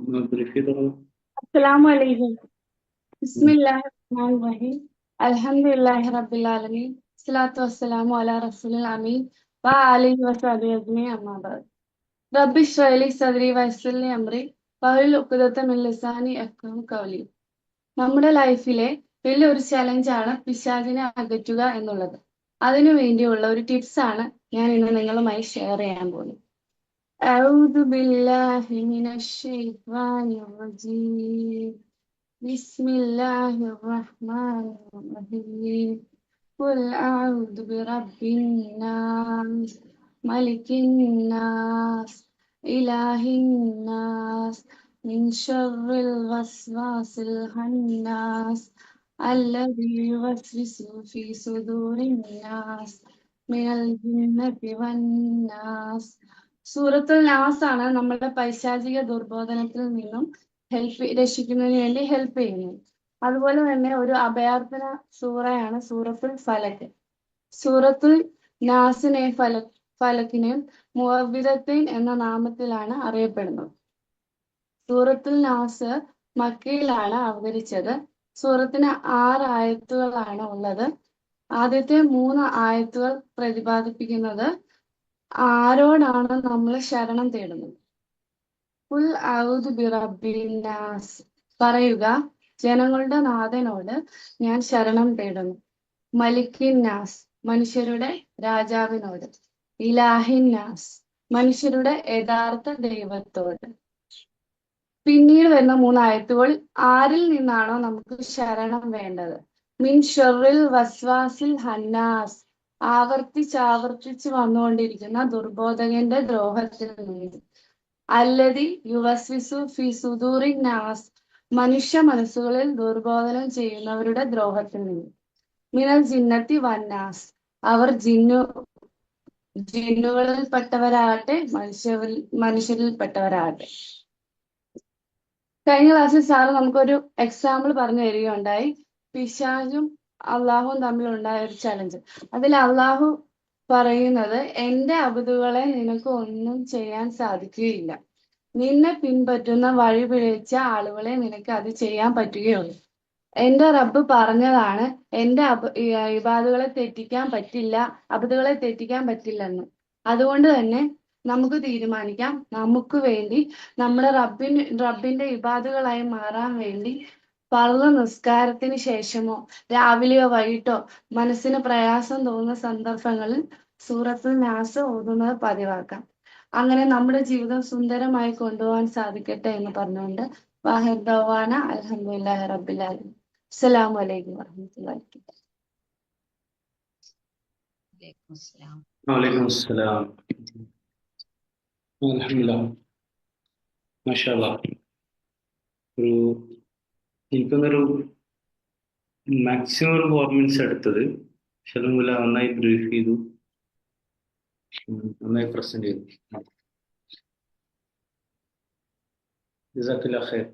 अस्सलाम वालेकुम। बिस्मिल्लाहिर्रहमानिर्रहीम। अल्हम्दुलिल्लाहि रब्बिल आलमीन। सलातु वस्सलामु अला रसूलिल अमीन व आलिहि वसहबिहि अजमईन अम्मा बाद। रब्बि इश्रह लि सद्री वयस्सिर लി അംറി വഹ്ലുൽ ഉഖ്ദത മിൻ ലിസാനി യഫ്ഖഹു ഖൗലി. നമ്മുടെ ലൈഫിലെ വലിയൊരു ചലഞ്ചാണ് പിശാചിനെ അകറ്റുക എന്നുള്ളത്. അതിനു വേണ്ടിയുള്ള ഒരു ടിപ്സ് ആണ് ഞാൻ ഇന്ന് നിങ്ങളുമായി ഷെയർ ചെയ്യാൻ പോകുന്നത്. أعوذ بالله من الشيطان الرجيم. بسم الله الرحمن الرحيم. قل أعوذ برب الناس ملك الناس إله الناس من شر الوسواس الخناس الذي يوسوس في صدور الناس من الجنة والناس. സൂറത്തുൽ നാസ് ആണ് നമ്മുടെ പൈശാചിക ദുർബോധനത്തിൽ നിന്നും രക്ഷിക്കുന്നതിന് വേണ്ടി ഹെൽപ്പ് ചെയ്യുന്നു. അതുപോലെ തന്നെ ഒരു അഭയാർത്ഥന സൂറയാണ് സൂറത്തുൽ ഫലക്. സൂറത്തുൽ നാസിനെ ഫലക്കിനെയും മുഅവ്വിദത്തൈൻ എന്ന നാമത്തിലാണ് അറിയപ്പെടുന്നത്. സൂറത്തുൽ നാസ് മക്കയിലാണ് അവതരിച്ചത്. സൂറത്തിന് 6 ആയത്തുകളാണ് ഉള്ളത്. ആദ്യത്തെ 3 ആയത്തുകൾ പ്രതിപാദിപ്പിക്കുന്നത് ആരോടാണ് നമ്മൾ ശരണം തേടുന്നത്. ഖുൽ അഊദു ബിറബ്ബിൻ നാസ്, പറയുക, ജനങ്ങളുടെ നാഥനോട് ഞാൻ ശരണം തേടുന്നു. മലിക്കിൻ നാസ്, മനുഷ്യരുടെ രാജാവിനോട്. ഇലാഹിൻ നാസ്, മനുഷ്യരുടെ യഥാർത്ഥ ദൈവത്തോട്. പിന്നീട് വരുന്ന 3 ആയത്തുകൾ ആരിൽ നിന്നാണോ നമുക്ക് ശരണം വേണ്ടത്. മിൻ ഷർറിൽ വസ്വാസിൽ ഹന്നാസ്, ആവർത്തിച്ച് വന്നുകൊണ്ടിരിക്കുന്ന ദുർബോധകന്റെ ദ്രോഹത്തിൽ നിന്ന്. അല്ലദി യുവസ്വിസു ഫി സുദൂറിൻ നാസ്, മനുഷ്യ മനസ്സുകളിൽ ദുർബോധനം ചെയ്യുന്നവരുടെ ദ്രോഹത്തിൽ നിന്ന്. മിനൽ ജിന്നത്തി വന്നാസ്, അവർ ജിന്നുകളിൽപ്പെട്ടവരാകട്ടെ മനുഷ്യരിൽപ്പെട്ടവരാകട്ടെ. കഴിഞ്ഞ ക്ലാസ്സിൽ സാറ് നമുക്കൊരു എക്സാമ്പിൾ പറഞ്ഞു തരികയുണ്ടായി. പിശാചും അള്ളാഹുവും തമ്മിൽ ഉണ്ടായ ഒരു ചലഞ്ച്. അതിൽ അള്ളാഹു പറയുന്നത്, എന്റെ അബുദുകളെ നിനക്ക് ഒന്നും ചെയ്യാൻ സാധിക്കുകയില്ല. നിന്നെ പിൻപറ്റുന്ന വഴി പിഴച്ച ആളുകളെ നിനക്ക് അത് ചെയ്യാൻ പറ്റുകയുള്ളൂ. എന്റെ റബ്ബ് പറഞ്ഞതാണ് എന്റെ ഇബാദുകളെ തെറ്റിക്കാൻ പറ്റില്ല, അബുദുകളെ തെറ്റിക്കാൻ പറ്റില്ലെന്ന്. അതുകൊണ്ട് തന്നെ നമുക്ക് തീരുമാനിക്കാം, നമുക്ക് വേണ്ടി നമ്മുടെ റബ്ബിന്റെ ഇബാദുകളായി മാറാൻ വേണ്ടി ഫർള് നിസ്കാരത്തിന് ശേഷമോ രാവിലെയോ വൈകിട്ടോ മനസ്സിന് പ്രയാസം തോന്നുന്ന സന്ദർഭങ്ങളിൽ സൂറത്തുൽ നാസ് ഓതുന്നത് പതിവാക്കാം. അങ്ങനെ നമ്മുടെ ജീവിതം സുന്ദരമായി കൊണ്ടുപോകാൻ സാധിക്കട്ടെ എന്ന് പറഞ്ഞുകൊണ്ട് വാഹിർ ദവാന അൽഹംദുലില്ലാഹി റബ്ബിൽ ആലമീൻ. അസ്സലാമു അലൈക്കും വറഹ്മത്തുള്ളാഹി വബറകാതുഹു. വലൈക്കും അസ്സലാം. അൽഹംദുലില്ലാഹ്, മാഷാഅല്ലാഹ്. എനിക്കൊന്നൊരു മാക്സിമം 4 മിനിറ്റ്സ് എടുത്തത്. പക്ഷെ അൽഹംദുലില്ലാഹ് നന്നായി ബ്രീഫ് ചെയ്തു, നന്നായി പ്രസന്റ് ചെയ്തു. ജസാക്കല്ലാഹ് ഖൈർ.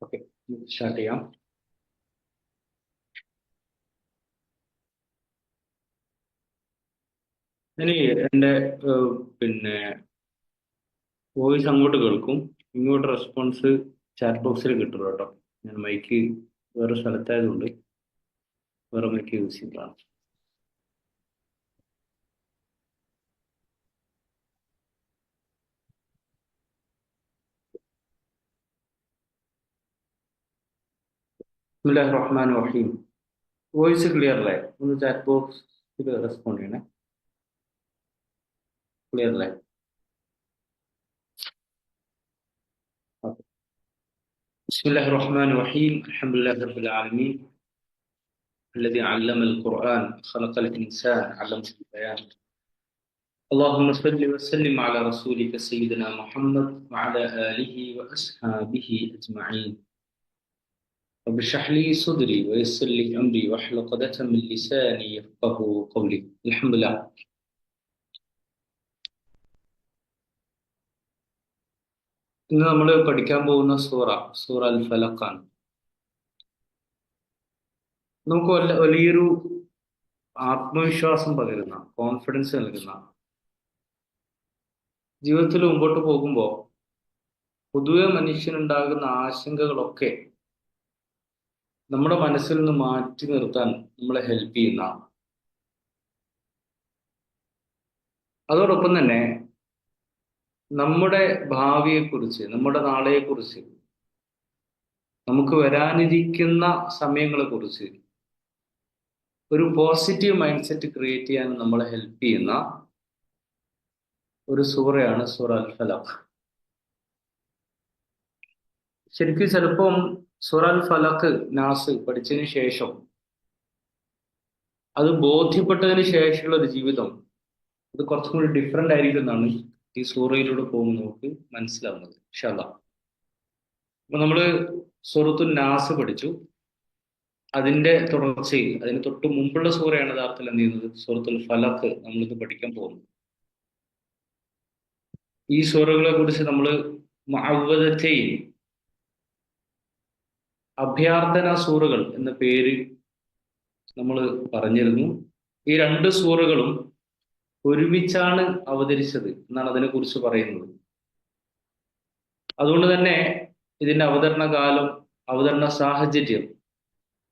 ഓക്കെ, സ്റ്റാർട്ട് ചെയ്യാം. ഇനി എൻ്റെ പിന്നെ വോയിസ് അങ്ങോട്ട് കേൾക്കും, ഇങ്ങോട്ട് റെസ്പോൺസ് ചാറ്റ് ബോക്സിൽ കിട്ടുള്ളൂ കേട്ടോ. ഞാൻ മൈക്ക് വേറെ സ്ഥലത്തായതുകൊണ്ട് വേറെ മൈക്ക് യൂസ് ചെയ്യുന്നതാണ്. ബിസ്മില്ലാഹിർ റഹ്മാനിർ റഹീം. വോയിസ് ക്ലിയർ അല്ലേ? ഒന്ന് ചാറ്റ് ബോക്സിൽ റെസ്പോണ്ട് ചെയ്യണേ. ക്ലിയർ അല്ലേ? ഓക്കെ. ബിസ്മില്ലാഹിർ റഹ്മാനിർ റഹീം. അൽഹംദുലില്ലാഹി റബ്ബിൽ ആലമീൻ الذي علم القرآن خلق الإنسان علمه البيان. اللهم صل وسلم على رسولك سيدنا محمد وعلى آله وأصحابه أجمعين. رب اشرح لي صدري ويسر لي أمري واحلل عقدة من لساني يفقهوا قولي. الحمد لله. ഇന്ന് നമ്മൾ പഠിക്കാൻ പോകുന്ന സൂറ അൽ ഫലഖാണ്. നമുക്ക് വലിയൊരു ആത്മവിശ്വാസം പകരുന്ന, കോൺഫിഡൻസ് നൽകുന്ന ജീവിതത്തിൽ മുമ്പോട്ട് പോകുമ്പോൾ പൊതുവെ മനുഷ്യനുണ്ടാകുന്ന ആശങ്കകളൊക്കെ നമ്മുടെ മനസ്സിൽ നിന്ന് മാറ്റി നിർത്താൻ നമ്മളെ ഹെൽപ്പ് ചെയ്യുന്ന, അതോടൊപ്പം തന്നെ നമ്മുടെ ഭാവിയെക്കുറിച്ച്, നമ്മുടെ നാളെയെക്കുറിച്ച്, നമുക്ക് വരാനിരിക്കുന്ന സമയങ്ങളെക്കുറിച്ച് ഒരു പോസിറ്റീവ് മൈൻഡ് സെറ്റ് ക്രിയേറ്റ് ചെയ്യാൻ നമ്മളെ ഹെൽപ്പ് ചെയ്യുന്ന ഒരു സൂറയാണ് സൂറ അൽ ഫലഖ്. ശരിക്കും ചിലപ്പം സൂറ അൽ ഫലഖ്, നാസ് പഠിച്ചതിന് ശേഷം, അത് ബോധ്യപ്പെട്ടതിന് ശേഷമുള്ള ഒരു ജീവിതം അത് കുറച്ചും കൂടി ഡിഫറെന്റ് ആയിരിക്കും എന്നാണ് ഈ സൂറയിലൂടെ പോകുമ്പോൾ നമുക്ക് മനസ്സിലാവുന്നത്. ഇൻഷാ അല്ലാഹ്. അപ്പൊ നമ്മള് സൂറത്തുൽ നാസ് പഠിച്ചു. അതിന്റെ തുടർച്ചയിൽ അതിന് തൊട്ട് മുമ്പുള്ള സൂറയാണ് യഥാർത്ഥത്തിൽ എന്ത് ചെയ്യുന്നത്, സൂറത്തുൽ ഫലഖ് നമ്മളിത് പഠിക്കാൻ പോകുന്നത്. ഈ സൂറകളെ കുറിച്ച് നമ്മൾ മുഅവ്വദതൈൻ, അഭ്യർത്ഥന സൂറകൾ എന്ന പേര് നമ്മൾ പറഞ്ഞിരുന്നു. ഈ രണ്ട് സൂറകളും ഒരുമിച്ചാണ് അവതരിച്ചത് എന്നാണ് അതിനെക്കുറിച്ച് പറയുന്നത്. അതുകൊണ്ട് തന്നെ ഇതിന്റെ അവതരണ കാലം, അവതരണ സാഹചര്യം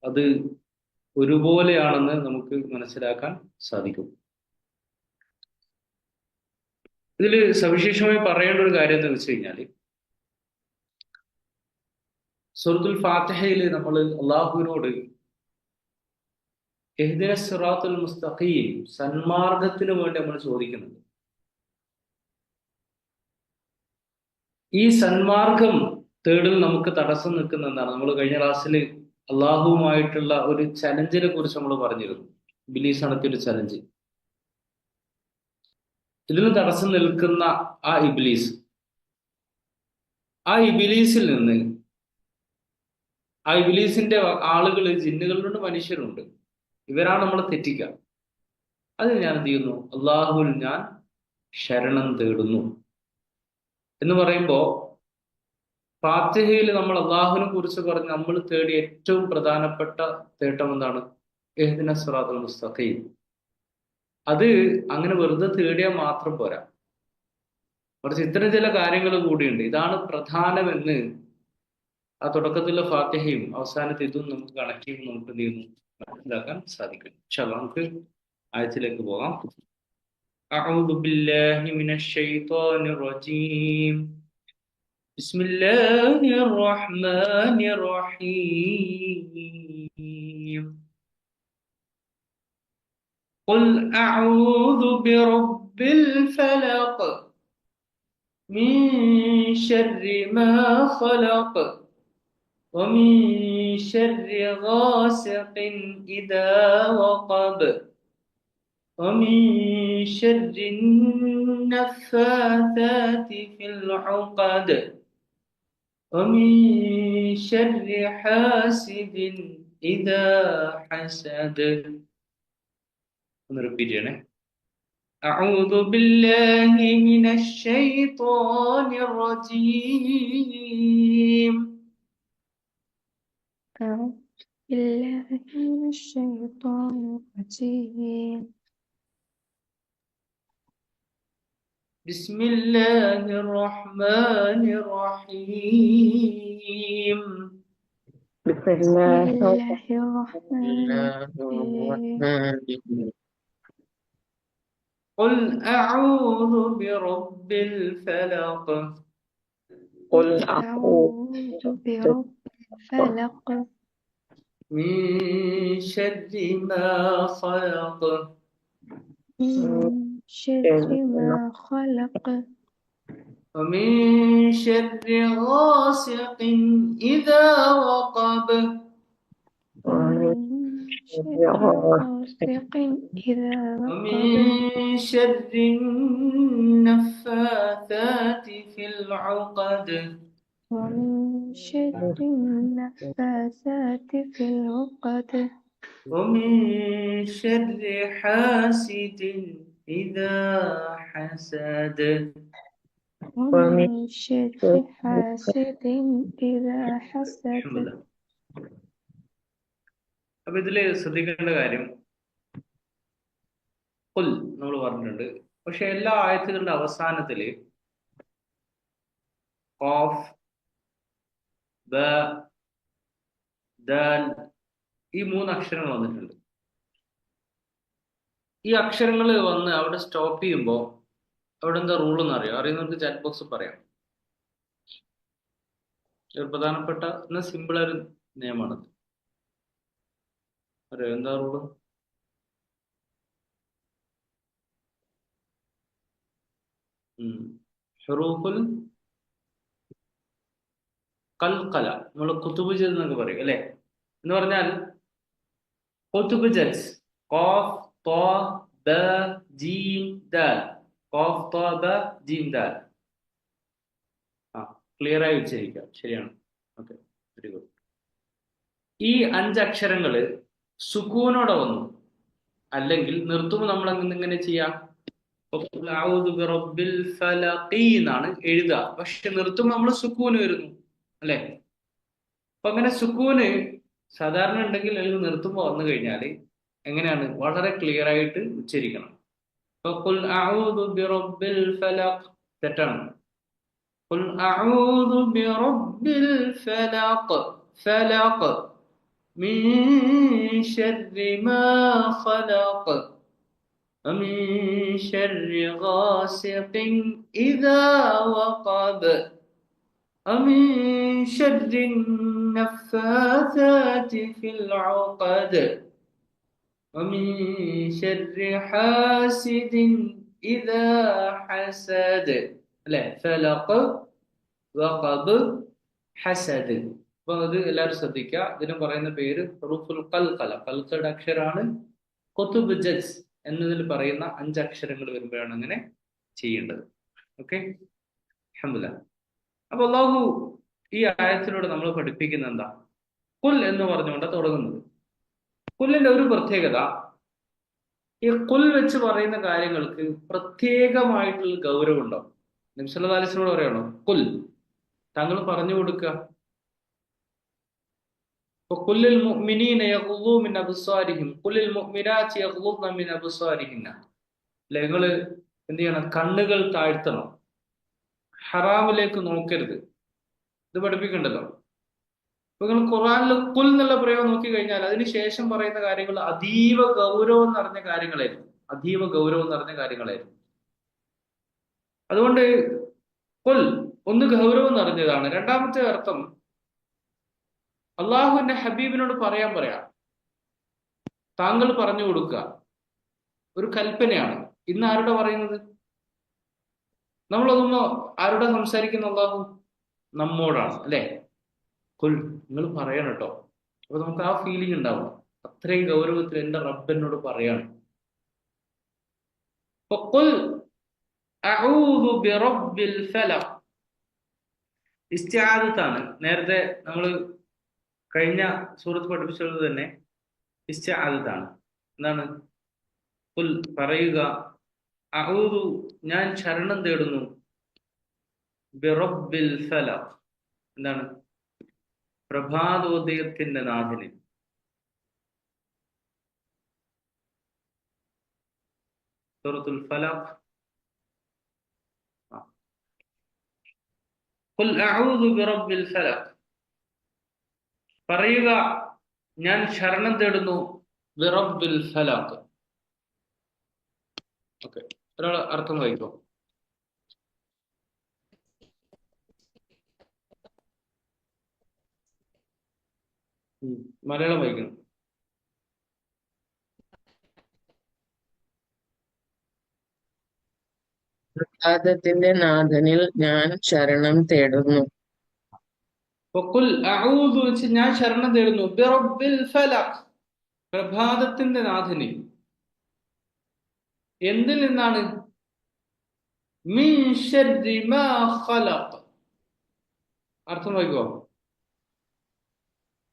അത് ഒരുപോലെയാണെന്ന് നമുക്ക് മനസ്സിലാക്കാൻ സാധിക്കും. ഇതിൽ സവിശേഷമായി പറയേണ്ട ഒരു കാര്യം എന്ന് വെച്ച് കഴിഞ്ഞാൽ, സൂറത്തുൽ ഫാത്തിഹയിൽ നമ്മൾ അള്ളാഹുവിനോട് ഇഹ്ദിന സിറാത്തുൽ മുസ്തഖീം, സന്മാർഗത്തിന് വേണ്ടി നമ്മൾ ചോദിക്കുന്നുണ്ട്. ഈ സന്മാർഗം തേടൽ നമുക്ക് തടസ്സം നിൽക്കുന്ന എന്താണ്? നമ്മൾ കഴിഞ്ഞ ക്ലാസ്സിൽ അള്ളാഹുവുമായിട്ടുള്ള ഒരു ചലഞ്ചിനെ കുറിച്ച് നമ്മൾ പറഞ്ഞിരുന്നു. ഇബ്ലീസ് നടത്തിയൊരു ചലഞ്ച്. ഇതിന് തടസ്സം നിൽക്കുന്ന ആ ഇബ്ലീസിൽ നിന്ന്, ആ ഇബ്ലീസിന്റെ ആളുകൾ, ജിന്നുകളുണ്ട്, മനുഷ്യരുണ്ട്, ഇവരാണ് നമ്മളെ തെറ്റിക്കുക. അത് ഞാൻ എന്ത് ചെയ്യുന്നു? അള്ളാഹുവിൽ ഞാൻ ശരണം തേടുന്നു എന്ന് പറയുമ്പോൾ, ഫാത്തിഹയിൽ നമ്മൾ അള്ളാഹുവിനെ കുറിച്ച് പറഞ്ഞ് നമ്മൾ തേടിയ ഏറ്റവും പ്രധാനപ്പെട്ട തേട്ടം എന്താണ്? ഇഹ്ദിന സിറാത്തുൽ മുസ്തഖീം. അത് അങ്ങനെ വെറുതെ തേടിയാൽ മാത്രം പോരാ, കുറച്ച് ഇത്തരം ചില കാര്യങ്ങൾ കൂടിയുണ്ട്. ഇതാണ് പ്രധാനമെന്ന് ആ തുടക്കത്തിലുള്ള ഫാത്തിഹയും അവസാനത്തെ ഇതും നമുക്ക് കണക്ട് ചെയ്യുമ്പോൾ നമുക്ക് എന്ത് ചെയ്യുന്നു? മനസ്സിലാക്കാൻ സാധിക്കും. ഇൻഷാ അല്ലാഹ് നമുക്ക് ആയത്തിലേക്ക് പോകാം. അഊദു ബില്ലാഹി മിനശ് ശൈത്വാനിർ റജീം. ബിസ്മില്ലാഹിർ റഹ്മാനിർ റഹീം. ഖുൽ അഊദു ബിറബ്ബിൽ ഫലഖ് മിൻ ശർരി മാ ഖലഖ് ومن شر غاسق إذا وقب ومن شر النفاثات في العقد ومن شر حاسد إذا حسد. repeat ചെയ്യണേ. أعوذ بالله من الشيطان الرجيم. أعوذ بالله من الشيطان الرجيم. بسم الله الرحمن الرحيم. بسم الله الرحمن الرحيم. قل أعوذ برب الفلق. قل أعوذ برب الفلق من شر ما خلق من شر ما خلق ومن شر غاسق إذا وقب ومن شر غاسق إذا ومن وقب شر النفاثات في العقد ومن شر النفاثات في العقد ومن شر حاسد إذا حسد ومن شر حاسد إذا حسد. അപ്പൊ ഇതില് ശ്രദ്ധിക്കേണ്ട കാര്യം, ഖുൽ നമ്മൾ പറഞ്ഞിട്ടുണ്ട്. പക്ഷെ എല്ലാ ആയത്തുകളുടെ അവസാനത്തില് ഖാഫ്, ബ, ദാൽ, ഈ 3 അക്ഷരങ്ങൾ വന്നിട്ടുണ്ട്. ഈ അക്ഷരങ്ങൾ വന്ന് അവിടെ സ്റ്റോപ്പ് ചെയ്യുമ്പോൾ അവിടെ എന്താ റൂൾ എന്ന് അറിയുന്നവർക്ക് ചാറ്റ് ബോക്സ് പറയാം. ഒരു പ്രധാനപ്പെട്ട സിമ്പിൾ ഒരു നിയമമാണത്. അറിയോ എന്താ റൂള്? ഹുറൂഫുൽ കൽക്കല, നമ്മൾ കുത്തുബ് ജദ് എന്നൊക്കെ പറയും അല്ലെ. എന്ന് പറഞ്ഞാൽ കുത്തുബ് ജദ്, ഖാഫ്, ത്വാ, ബ, ജീം, ദാൽ. ഖാഫ്, ത്വാ, ബ, ജീം, ദാൽ. ക്ലിയർ ആയി ഉച്ചരിക്കാം. ശരിയാണ്. Okay, very good. ഈ 5 അക്ഷരങ്ങള് സുക്കൂനോടെ വന്നു, അല്ലെങ്കിൽ നിർത്തുമ്പോൾ നമ്മൾ ഇങ്ങനെ ചെയ്യാം. എന്നാണ് എഴുതുക, പക്ഷെ നിർത്തുമ്പോൾ നമ്മൾ സുക്കൂന് വരുന്നു അല്ലെ. അപ്പൊ അങ്ങനെ സുക്കൂന് സാധാരണ ഉണ്ടെങ്കിൽ അല്ലെങ്കിൽ നിർത്തുമ്പോൾ വന്നു കഴിഞ്ഞാൽ എങ്ങനെയാണ് വളരെ ക്ലിയർ ആയിട്ട് ഉച്ചരിക്കണം. തെറ്റാണ്. قل أعوذ برب الفلق فلق من شر ما خلق ومن شر غاسق إذا وقب ومن شر النفاثات في العقد ومن شر حاسد إذا حسد. അല്ലെ, ഫലഖ്, വഖബ്, ഹസദ്. അപ്പൊ അത് എല്ലാവരും ശ്രദ്ധിക്കുക. ഇതിന് പറയുന്ന പേര് ഹുറൂഫുൽ ഖൽഖല. ഖൽഖയുടെ അക്ഷരാണ്. ഖുതുബ് ജദ് എന്നതിൽ പറയുന്ന 5 അക്ഷരങ്ങൾ വരുമ്പോഴാണ് അങ്ങനെ ചെയ്യേണ്ടത്. ഓക്കെ, അൽഹംദുലില്ലാഹ്. അപ്പൊ അല്ലാഹു ഈ ആയത്തിലൂടെ നമ്മൾ പഠിപ്പിക്കുന്ന എന്താ? കുൽ എന്ന് പറഞ്ഞുകൊണ്ട് തുടങ്ങുന്നത്. കുല്ലിന്റെ ഒരു പ്രത്യേകത, ഈ കുൽ വെച്ച് പറയുന്ന കാര്യങ്ങൾക്ക് പ്രത്യേകമായിട്ടുള്ള ഗൗരവം ഉണ്ടാവും. നബി സല്ലല്ലാഹു അലൈഹി വസല്ലം പറയണോ കുൽ, താങ്കൾ പറഞ്ഞു കൊടുക്കുക. കുല്ലിൽ മുഅ്മിനീന യഗ്ളൂ മിൻ അബ്സാരിഹിം കുല്ലിൽ മുഅ്മിനാത്തി യഗ്ളൂന മിൻ അബ്സാരിഹിന്ന. നിങ്ങൾ എന്ത് ചെയ്യണം? കണ്ണുകൾ താഴ്ത്തണം, ഹറാമിലേക്ക് നോക്കരുത്. ഇത് പഠിപ്പിക്കണ്ടല്ലോ. അപ്പൊ നിങ്ങൾ ഖുർആനിൽ കുൽ എന്നുള്ള പ്രയോഗം നോക്കി കഴിഞ്ഞാൽ അതിനുശേഷം പറയുന്ന കാര്യങ്ങൾ അതീവ ഗൗരവം നിറഞ്ഞ കാര്യങ്ങളായിരുന്നു. അതീവ ഗൗരവം നിറഞ്ഞ കാര്യങ്ങളായിരുന്നു. അതുകൊണ്ട് കുൽ ഒന്ന് ഗൗരവം നിറഞ്ഞതാണ്. രണ്ടാമത്തെ അർത്ഥം, അള്ളാഹുവിന്റെ ഹബീബിനോട് പറയാം, താങ്കൾ പറഞ്ഞു കൊടുക്കുക. ഒരു കൽപ്പനയാണ്. ഇന്ന് ആരുടെ പറയുന്നത്? നമ്മളതൊന്ന് ആരോടെ സംസാരിക്കുന്ന? അള്ളാഹു നമ്മോടാണ് അല്ലെ. കുൽ, നിങ്ങൾ പറയണം കേട്ടോ. അപ്പൊ നമുക്ക് ആ ഫീലിംഗ് ഉണ്ടാവും. അത്രയും ഗൗരവത്തിൽ എന്റെ റബ്ബിനോട് പറയാണ്. അഊദു ബിറബ്ബിൽ ഫലഖ് ഇസ്തിആദത്താണ്. നേരത്തെ നമ്മൾ കഴിഞ്ഞ സൂറത്ത് പഠിപ്പിച്ചത് തന്നെ ഇസ്തിആദത്താണ്. എന്താണ്? ഖുൽ, പറയുക, അഊദു, ഞാൻ ശരണം തേടുന്നു, ബിറബ്ബിൽ ഫലഖ്, എന്താണ്? പ്രഭാതോദയത്തിന്റെ നാഥന്. സൂറത്തുൽ ഫലഖ്. ഖുൽ അഊദു ബിറബ്ബിൽ ഫലഖ്, പറയുക, ഞാൻ ശരണം തേടുന്നു, ബിറബ്ബിൽ ഫലഖ്. ഓക്കെ, ഒരാൾ അർത്ഥം വായിക്കോ? മലയാളം വായിക്കണം. പ്രഭാതത്തിന്റെ നാഥനിൽ ഞാൻ ശരണം തേടുന്നു. ഞാൻ ശരണം തേടുന്നു, ബിറബ്ബിൽ ഫലഖ്, പ്രഭാതത്തിന്റെ നാഥനിൽ. എന്തിൽ നിന്നാണ്? മിൻ ശർരി മാ ഖലഖ്. അർത്ഥം വായിക്കോ?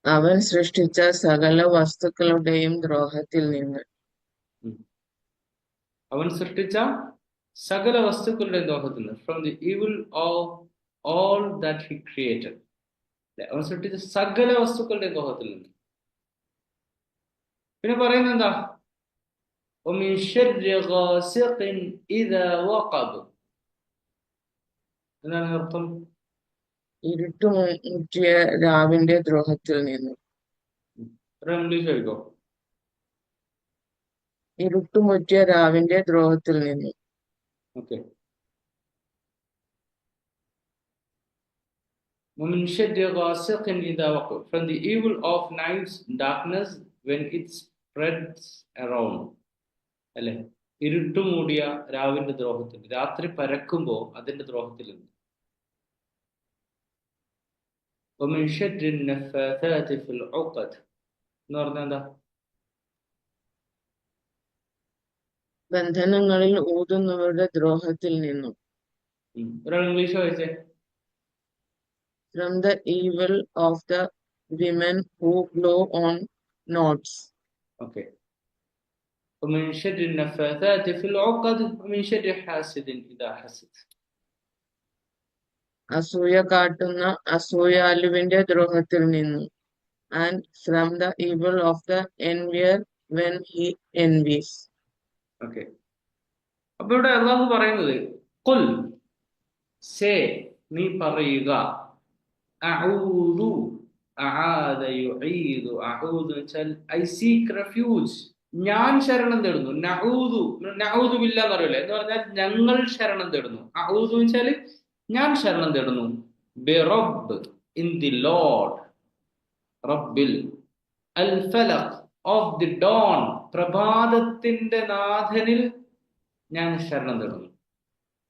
അവൻ സൃഷ്ടിച്ച സകല വസ്തുക്കളുടെയും ദ്രോഹത്തിൽ നിന്ന്. അവൻ സൃഷ്ടിച്ച സകല വസ്തുക്കളുടെയും ദ്രോഹത്തിൽ നിന്ന്. From the evil of all that he created. അവൻ സൃഷ്ടിച്ച സകല വസ്തുക്കളുടെയും ദ്രോഹത്തിൽ നിന്ന്. പിന്നെ പറയുന്നത് എന്താ? ومن شر غاسق إذا وقب. എന്താണ് അർത്ഥം? ഇരുട്ടുമുറ്റിയ രാവിന്റെ ദ്രോഹത്തിൽ നിന്നും. ഇംഗ്ലീഷ് ആയിക്കോ. ഇരുട്ടുമുറ്റിയ രാവിന്റെ ദ്രോഹത്തിൽ നിന്നും. Okay. ومن شر غاسق إذا وقب, from the evil of night's darkness when it spreads around. അല്ലെ, ഇരുട്ടുമൂടിയ രാവിന്റെ ദ്രോഹത്തിൽ, രാത്രി പരക്കുമ്പോ അതിന്റെ ദ്രോഹത്തിൽ നിന്ന്. ومن شر النفاثات في العقد എന്ന് പറഞ്ഞാൽ എന്താ? ബന്ധനങ്ങളിൽ ഊതുന്നവരുടെ ദ്രോഹത്തിൽ നിന്നും. ഒരാൾ ഇംഗ്ലീഷ് വായിച്ചേ. From the evil of the women who blow on knots. Okay. ومن شر النفاثات في العقد ومن شر حاسد إذا حسد. അസൂയ കാട്ടുന്ന അസൂയാലുവിന്റെ ദ്രോഹത്തിൽ നിന്നും. And from the evil of the envier when he envies. Okay. അപ്പൊ ഇവിടെ അല്ലാഹു പറയുന്നത് ഖുൽ, സേ, നീ പറയുക, അഊദു, അആദ യുഈദു, അഊദു വെച്ചാൽ ഐ സീക്ക് റെഫ്യൂജ്, ഞാൻ ശരണം തേടുന്നു. നഊദു, നഊദു ബില്ലാഹ് എന്ന് പറയില്ലേ, എന്ന് പറഞ്ഞാൽ ഞങ്ങൾ ശരണം തേടുന്നു. അഊദു വെച്ചാൽ ഞാൻ ശരണം തേടുന്നു. ബിറബ്ബ്, ഇൻ ദി ലോർഡ്, റബ്ബിൽ, അൽ ഫലഖ്, ഓഫ് ദി ഡോൺ, പ്രഭാതത്തിന്റെ നാഥനിൽ ഞാൻ ശരണം തേടുന്നു.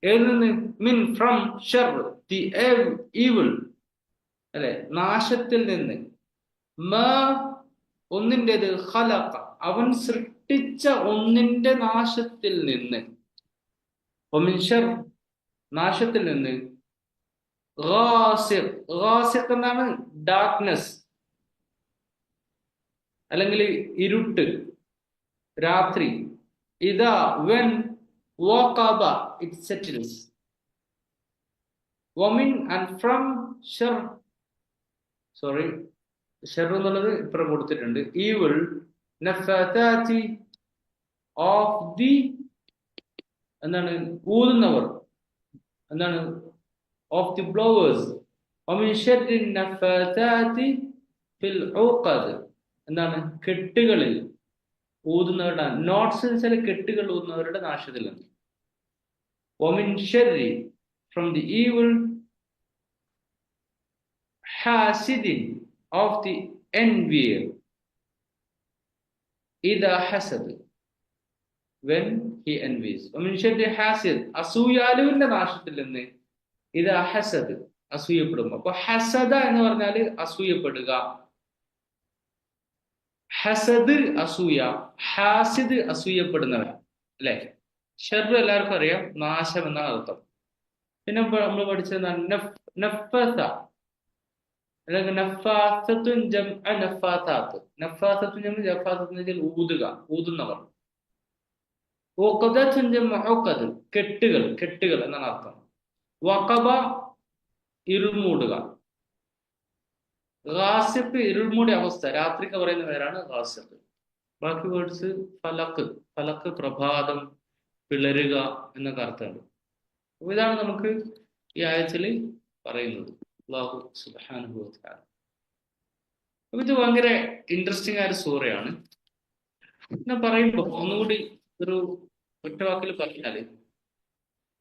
ഏതിൽ നിന്ന്? മിൻ, ഫ്രം, ഷർ, ദി ഈവിൾ, അല്ലെ, നാശത്തിൽ നിന്ന്. മാ, ഒന്നിൻ്റെത്, ഖലഖ, അവൻ സൃഷ്ടിച്ച ഒന്നിന്റെ നാശത്തിൽ നിന്ന്. വമിൻ ഷർ, നാശത്തിൽ നിന്ന്. ഗാസിഖ്, ഗാസിഖ് എന്നാണ് ഡാർക്ക്നെസ്, അല്ലെങ്കിൽ ഇരുട്ട്, രാത്രി. ഇതാ, വെൻ വഖബ, ഇറ്റ് സെറ്റിൽസ്. വമിൻ, ആൻഡ് ഫ്രം, ഷർ, സോറി, ഷർ എന്നുള്ളത് ഇപ്പുറം കൊടുത്തിട്ടുണ്ട്. ഈവിൾ, നഫാതാതി, ഓഫ് ദി, എന്താണ്, ഊതുന്നവർ, എന്താണ്, ഓഫ് ദി ബ്ലോവേഴ്സ്. വമിൻ ഷർരി നഫാതാതി ഫിൽ ഉഖദ്, എന്താണ്, കെട്ടുകളിൽ ഊതുന്നവരുടെ, നോട്ട്സ് ചില കെട്ടുകൾ ഊതുന്നവരുടെ നാശത്തിൽ നിന്ന്. വമിൻ ഷർരി, ഫ്രം ദി ഈവിൾ, ഹാസിദിൻ, ഓഫ് ദി envier, ഇദാ ഹസദ്, when he envies. വമിൻ ഷർരി ഹാസിദ്, അസൂയാലുവിന്റെ നാശത്തിൽ നിന്ന്. ഇദാ ഹസദ്, അസൂയപ്പെടുമ്പോ. അപ്പൊ ഹസദ എന്ന് പറഞ്ഞാല് അസൂയപ്പെടുക, ഹസദ് അസൂയ, ഹാസിദ് അസൂയപ്പെടുന്നവൻ, അല്ലെ. ഷർ എല്ലാവർക്കും അറിയാം, നാശം എന്നാണ് അർത്ഥം. പിന്നെ നമ്മൾ പഠിച്ചത് നഫ്ഫസ, അല്ലെങ്കിൽ നഫാസത്തുൻ ജംഅ നഫാസാത്ത്. നഫാസത്തുൻ ജംഅ നഫാസത്ത് എന്ന് ഊതുക, ഊതുന്നവർ. ഉഖദത്തുൻ ജംഅ ഉഖദ്, കെട്ടുകൾ, കെട്ടുകൾ എന്നാണ് അർത്ഥം. വഖബ, ഇരുൾമൂടുക. ഗാസിഖ്, ഇരുൾമൂടിയ അവസ്ഥ, രാത്രിക്ക് പറയുന്ന പേരാണ് ഗാസിഖ്. ബാക്കി വേർഡ്സ് ഫലക്ക്, ഫലക്ക് പ്രഭാതം, പിളരുക എന്നൊക്കെ അർത്ഥമുണ്ട്. അപ്പൊ ഇതാണ് നമുക്ക് ഈ ആയത്തിൽ പറയുന്നത്. അല്ലാഹു സുബ്ഹാനഹു വ തആല. അപ്പൊ ഇത് ഭയങ്കര ഇൻട്രസ്റ്റിംഗ് ആയ ഒരു സൂറയാണ്. പിന്നെ പറയുമ്പോൾ ഒന്നുകൂടി ഒരു ഒറ്റവാക്കിൽ പറഞ്ഞാല്,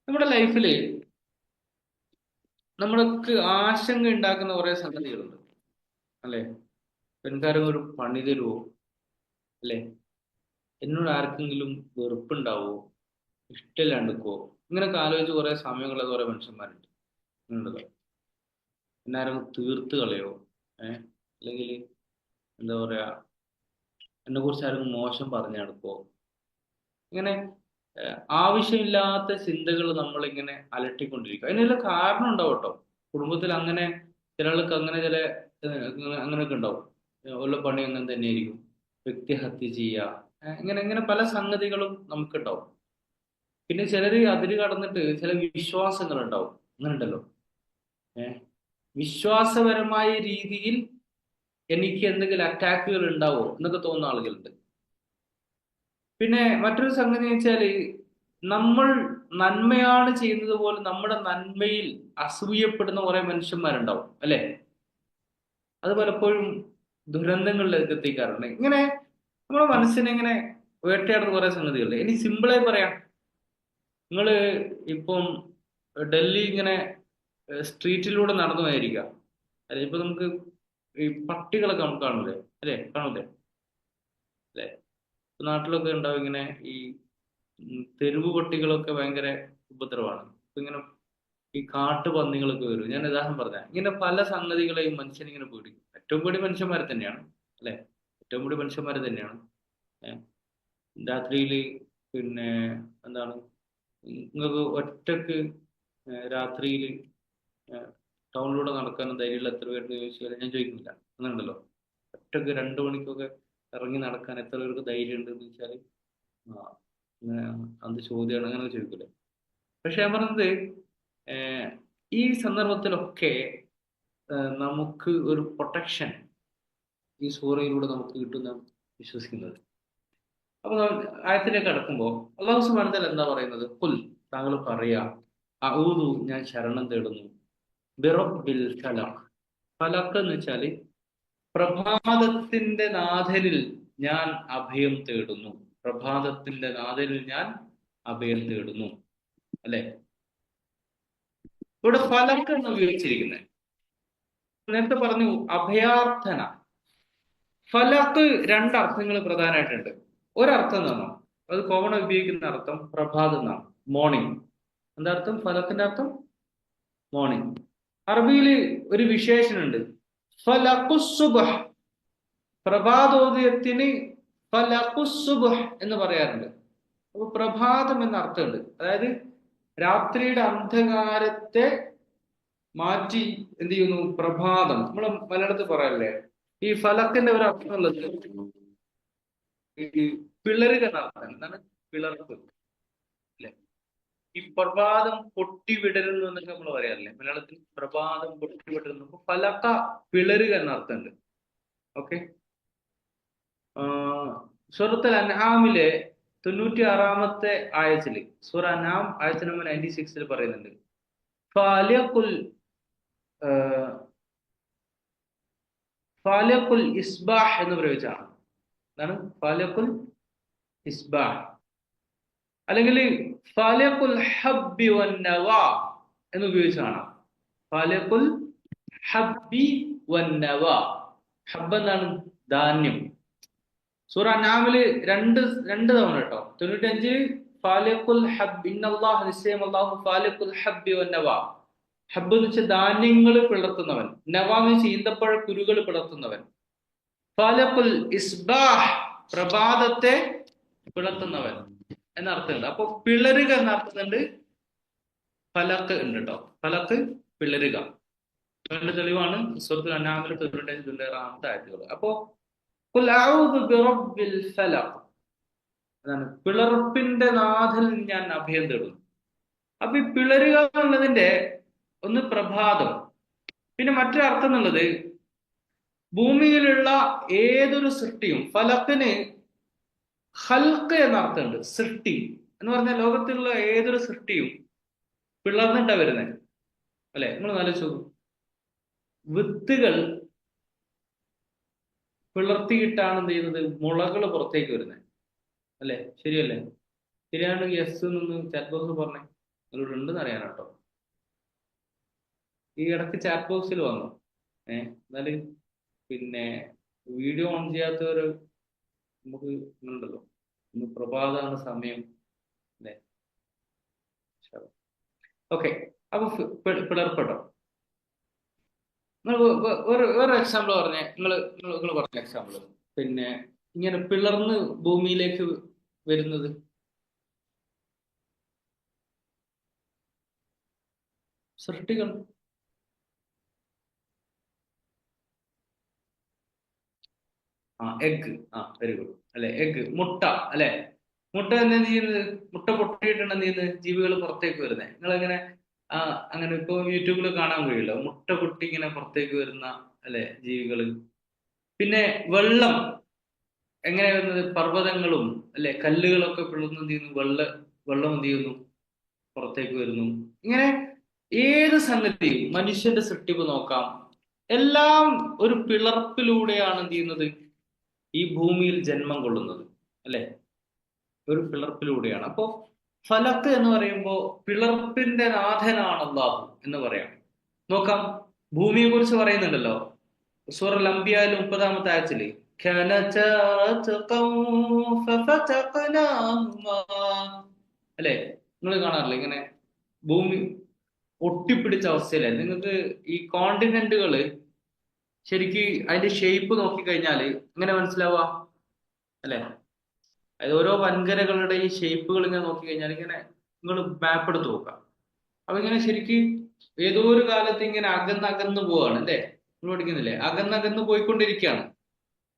നമ്മുടെ ലൈഫില് നമ്മൾക്ക് ആശങ്ക ഉണ്ടാക്കുന്ന കുറെ സംഗതികളുണ്ട്, അല്ലെ. എനിക്കാരും ഒരു പണി തരുവോ, അല്ലെ, എന്നോട് ആർക്കെങ്കിലും വെറുപ്പുണ്ടാവോ, ഇഷ്ടമില്ലാണ്ടിക്കോ, ഇങ്ങനെയൊക്കെ ആലോചിച്ച് കുറെ സമയങ്ങളുള്ള കുറെ മനുഷ്യന്മാരുണ്ട്. ഉണ്ടല്ലോ, എന്നാരും തീർത്ത് കളയോ, അല്ലെങ്കിൽ എന്താ പറയാ, എന്നെ കുറിച്ച് ആരും മോശം പറഞ്ഞു നടക്കോ, ഇങ്ങനെ ആവശ്യമില്ലാത്ത ചിന്തകൾ നമ്മളിങ്ങനെ അലട്ടിക്കൊണ്ടിരിക്കുക. അതിനെല്ലാം കാരണം ഉണ്ടാവും കേട്ടോ. കുടുംബത്തിൽ അങ്ങനെ ചില ആൾക്ക് അങ്ങനെ ചില അങ്ങനെയൊക്കെ ഉണ്ടാവും. ഉള്ള പണി അങ്ങനെ തന്നെയായിരിക്കും. വ്യക്തിഹത്യ ചെയ്യുക, ഇങ്ങനെ ഇങ്ങനെ പല സംഗതികളും നമുക്കുണ്ടാവും. പിന്നെ ചിലർ അതിര് കടന്നിട്ട് ചില വിശ്വാസങ്ങൾ ഉണ്ടാവും. അങ്ങനെ ഉണ്ടല്ലോ, വിശ്വാസപരമായ രീതിയിൽ എനിക്ക് എന്തെങ്കിലും അറ്റാക്കുകൾ ഉണ്ടാവോ എന്നൊക്കെ തോന്നുന്ന ആളുകളുണ്ട്. പിന്നെ മറ്റൊരു സംഗതി വെച്ചാല്, നമ്മൾ നന്മയാണ് ചെയ്യുന്നത് പോലെ നമ്മുടെ നന്മയിൽ അസൂയപ്പെടുന്ന കുറെ മനുഷ്യന്മാരുണ്ടാവും അല്ലെ? അത് പലപ്പോഴും ദുരന്തങ്ങളിലേക്ക് എത്തിക്കാറുണ്ട്. ഇങ്ങനെ നമ്മുടെ മനസ്സിനെ ഇങ്ങനെ വേട്ടയാടുന്ന കുറെ സംഗതികളുണ്ട്. ഇനി സിമ്പിളായി പറയാം, നിങ്ങള് ഇപ്പം ഡൽഹി ഇങ്ങനെ സ്ട്രീറ്റിലൂടെ നടന്നു പോയിരിക്കുക അല്ലെ? ഇപ്പൊ നമുക്ക് ഈ പട്ടികളൊക്കെ നമുക്ക് കാണൂലേ അല്ലേ? കാണൂലേ അല്ലെ? നാട്ടിലൊക്കെ ഉണ്ടാവും ഇങ്ങനെ ഈ തെരുവ് പട്ടികളൊക്കെ ഭയങ്കര ഉപദ്രവമാണ്. ഇപ്പൊ ഇങ്ങനെ ഈ കാട്ടുപന്നികളൊക്കെ വരും. ഞാൻ ഉദാഹരണം പറഞ്ഞ ഇങ്ങനെ പല സംഗതികളെയും മനുഷ്യനിങ്ങനെ പേടിക്കും. ഏറ്റവും പേടി മനുഷ്യന്മാരെ തന്നെയാണ് അല്ലെ? ഏറ്റവും പേടി മനുഷ്യന്മാരെ തന്നെയാണ്. രാത്രിയിൽ പിന്നെ എന്താണ് നിങ്ങൾക്ക് ഒറ്റക്ക് രാത്രിയിൽ ടൗണിലൂടെ നടക്കാനും ധൈര്യമുള്ള എത്ര പേർക്ക് ചോദിച്ചാൽ ഞാൻ ചോദിക്കുന്നില്ല, എന്നുണ്ടല്ലോ. ഒറ്റക്ക് 2 മണിക്കൊക്കെ ഇറങ്ങി നടക്കാൻ എത്ര പേർക്ക് ധൈര്യം ഉണ്ട് എന്ന് വെച്ചാൽ അത് ചോദ്യമാണ്, അങ്ങനെ ചോദിക്കൂലേ? പക്ഷെ ഞാൻ പറഞ്ഞത് ഈ സന്ദർഭത്തിലൊക്കെ നമുക്ക് ഒരു പ്രൊട്ടക്ഷൻ ഈ സൂറയിലൂടെ നമുക്ക് കിട്ടുന്ന വിശ്വസിക്കുന്നത്. അപ്പൊ ആയത്തിലേക്ക് കടക്കുമ്പോൾ അല്ലാഹു സുബ്ഹാനഹു വ തആല എന്താ പറയുന്നത്? ഖുൽ, താങ്കൾ പറയാ, അഊദു, ഞാൻ ശരണം തേടുന്നു, ബിറബ്ബിൽ ഫലഖ്. ഫലഖ് എന്ന് വെച്ചാല് പ്രഭാതത്തിന്റെ നാഥനിൽ ഞാൻ അഭയം തേടുന്നു. പ്രഭാതത്തിന്റെ നാഥനിൽ ഞാൻ അഭയം തേടുന്നു അല്ലെ? ഇവിടെ ഫലഖ് എന്ന് ഉപയോഗിച്ചിരിക്കുന്നത്. നേരത്തെ പറഞ്ഞു അഭയാർത്ഥന. ഫലഖ് 2 അർത്ഥങ്ങൾ പ്രധാനമായിട്ടുണ്ട്. ഒരർത്ഥം എന്നാണോ, അത് കോമൺ ഉപയോഗിക്കുന്ന അർത്ഥം പ്രഭാതം എന്നാണ്, മോർണിംഗ്. എന്താ അർത്ഥം? ഫലഖിന്റെ അർത്ഥം മോർണിംഗ്. അറബിയിൽ ഒരു വിശേഷണുണ്ട്, ഫലഖുസ്സുബ്ഹ്. പ്രഭാതോദയത്തിന് ഫലഖുസ്സുബ്ഹ് എന്ന് പറയാറുണ്ട്. അപ്പൊ പ്രഭാതം എന്ന അർത്ഥമുണ്ട്. അതായത് രാത്രിയുടെ അന്ധകാരത്തെ മാറ്റി എന്ത് ചെയ്യുന്നു? പ്രഭാതം. നമ്മൾ മലയാളത്തിൽ പറയല്ലേ, ഈ ഫലക്കിന്റെ ഒരു അർത്ഥം ഉള്ളത് ഈ പിളരുക എന്നർത്ഥം. എന്താണ് പിളർപ്പ് അല്ലെ? ഈ പ്രഭാതം പൊട്ടി വിടരുന്നു എന്നൊക്കെ നമ്മൾ പറയാറില്ലേ മലയാളത്തിൽ? പ്രഭാതം പൊട്ടി വിടരുന്നു. അപ്പൊ ഫലക്ക പിളരുക എന്നർത്ഥമുണ്ട്. ഓക്കെ. സൂറത്തുൽ അൻആമിലെ 96-ാമത്തെ ആയത്തില്, സൂറ അൻആം ആയത്ത് നമ്പർ 96 പറയുന്നുണ്ട്, ഫാലിഖുൽ ഇസ്ബാഹ് എന്ന് പ്രയോഗിച്ചാണ്. എന്താണ് ഫാലിഖുൽ ഇസ്ബാഹ്? അല്ലെങ്കിൽ ഫാലിഖുൽ ഹബ്ബി വന്നവാ എന്ന് ഉപയോഗിച്ചാണ്. ഫാലിഖുൽ ഹബ്ബി വന്നവാ. ഹബ്ബ് എന്താണ്? ധാന്യം. സൂറ അൻആമില് രണ്ട് തവണ കേട്ടോ, 95 ഫാലിഖുൽ ഹബ്ബ്, ഇന്നല്ലാഹ, നിശ്ചയം അല്ലാഹു, ഫാലിഖുൽ ഹബ്ബി വന്നവാ. ഹബ്ബ് എന്ന് വെച്ചാൽ ധാന്യങ്ങൾ പിളർത്തുന്നവൻ, നവാ എന്ന് വെച്ചാൽ ഈന്തപ്പഴ കുരുകൾ പിളർത്തുന്നവൻ. ഫാലിഖുൽ ഇസ്ബാഹ്, പ്രഭാതത്തെ പിളർത്തുന്നവൻ എന്നർത്ഥമുണ്ട്. അപ്പൊ പിളരുക എന്നർത്ഥമുണ്ട്, ഫലക്ക് ഉണ്ട് കേട്ടോ. ഫലക്ക് പിളരുക. അതിന്റെ തെളിവാണ് സൂറത്തുൽ അൻആമിലെ 96-ാമത്തെ ആയത്തുകൾ. അപ്പോ ഖുൽ അഊദു ബിറബ്ബിൽ ഫലഖ്, അതാണ് പിളർപ്പിന്റെ നാഥനിൽ ഞാൻ അഭയം തേടുന്നു. അപ്പൊ ഈ പിളരുക എന്നുള്ളതിന്റെ ഒന്ന് പ്രഭാതം, പിന്നെ മറ്റൊരു അർത്ഥം എന്നുള്ളത് ഭൂമിയിലുള്ള ഏതൊരു സൃഷ്ടിയും. ഫലക്കിന് ഹൽക്ക് എന്ന അർത്ഥമുണ്ട്, സൃഷ്ടി എന്ന് പറഞ്ഞാൽ ലോകത്തിലുള്ള ഏതൊരു സൃഷ്ടിയും പിളർന്നിട്ടാ വരുന്നത് അല്ലെ? നിങ്ങൾ ആലോചിച്ചു, വിത്തുകൾ പിളർത്തിയിട്ടാണ് എന്ത് ചെയ്യുന്നത്? മുളകൾ പുറത്തേക്ക് വരുന്നത് അല്ലെ? ശരിയല്ലേ? ശരിയാണെങ്കിൽ യെസ് എന്നൊന്ന് ചാറ്റ് ബോക്സ് പറഞ്ഞേ, നിങ്ങളോട് ഉണ്ടെന്ന് അറിയാൻ കേട്ടോ. ഈ ഇടയ്ക്ക് ചാറ്റ് ബോക്സിൽ വന്നു. എന്നാല് പിന്നെ വീഡിയോ ഓൺ ചെയ്യാത്തവര് നമുക്ക് ഉണ്ടല്ലോ, ഇന്ന് പ്രഭാതമാണ് സമയം അല്ലേ? ഓക്കെ. അപ്പൊ പിളർപ്പെട്ടോ. നിങ്ങൾ വേറെ എക്സാമ്പിൾ പറഞ്ഞേ. നിങ്ങൾ പറഞ്ഞ എക്സാമ്പിൾ, പിന്നെ ഇങ്ങനെ പിളർന്ന് ഭൂമിയിലേക്ക് വരുന്നത്. സൃഷ്ടികൾ. എഗ്. വെരി ഗുഡ് അല്ലെ? എഗ്, മുട്ട അല്ലെ? മുട്ട എന്താ ചെയ്യുന്നത്? മുട്ട പൊട്ടിയിട്ടാണ് എന്ത് ചെയ്യുന്നത്? ജീവികൾ പുറത്തേക്ക് വരുന്നത്. നിങ്ങളെങ്ങനെ അങ്ങനെ ഇപ്പൊ യൂട്യൂബിൽ കാണാൻ കഴിയില്ല, മുട്ട പൊട്ടി ഇങ്ങനെ പുറത്തേക്ക് വരുന്ന അല്ലെ ജീവികള്. പിന്നെ വെള്ളം എങ്ങനെ വരുന്നത്? പർവ്വതങ്ങളും അല്ലെ കല്ലുകളൊക്കെ പിളർന്ന് എന്ത് ചെയ്യുന്നു? വെള്ളം എന്ത് ചെയ്യുന്നു? പുറത്തേക്ക് വരുന്നു. ഇങ്ങനെ ഏത് സംഗതിയും മനുഷ്യന്റെ സൃഷ്ടിപ്പ് നോക്കാം, എല്ലാം ഒരു പിളർപ്പിലൂടെയാണ് എന്ത് ചെയ്യുന്നത്, ഈ ഭൂമിയിൽ ജന്മം കൊള്ളുന്നത്, അല്ലെ? ഒരു പിളർപ്പിലൂടെയാണ്. അപ്പോ ഫലക്ക് എന്ന് പറയുമ്പോൾ പിളർപ്പിന്റെ നാഥനാണ് അല്ലാഹു എന്ന് പറയാം. നോക്കാം, ഭൂമിയെ കുറിച്ച് പറയുന്നുണ്ടല്ലോ സൂറത്തുൽ അംബിയായിൽ 30-ാമത്തെ ആയത്തില് അല്ലെ, നിങ്ങൾ കാണാറില്ല ഇങ്ങനെ ഭൂമി ഒട്ടിപ്പിടിച്ച അവസ്ഥയിലെ? നിങ്ങൾക്ക് ഈ കോണ്ടിനെന്റുകള് ശരിക്ക് അതിന്റെ ഷേപ്പ് നോക്കിക്കഴിഞ്ഞാല് എങ്ങനെ മനസ്സിലാവുക, അല്ലെ? അതായത് ഓരോ വൻകരകളുടെ ഈ ഷേപ്പുകൾ ഇങ്ങനെ നോക്കിക്കഴിഞ്ഞാൽ ഇങ്ങനെ നിങ്ങൾ മാപ്പ് എടുത്ത് നോക്കാം. അപ്പൊ ഇങ്ങനെ ശരിക്ക് ഏതോ ഒരു കാലത്ത് ഇങ്ങനെ അകന്നകന്ന് പോവാണ്, അല്ലേ? നിങ്ങൾ പഠിക്കുന്നില്ലേ? അകന്നകന്ന് പോയിക്കൊണ്ടിരിക്കുകയാണ്.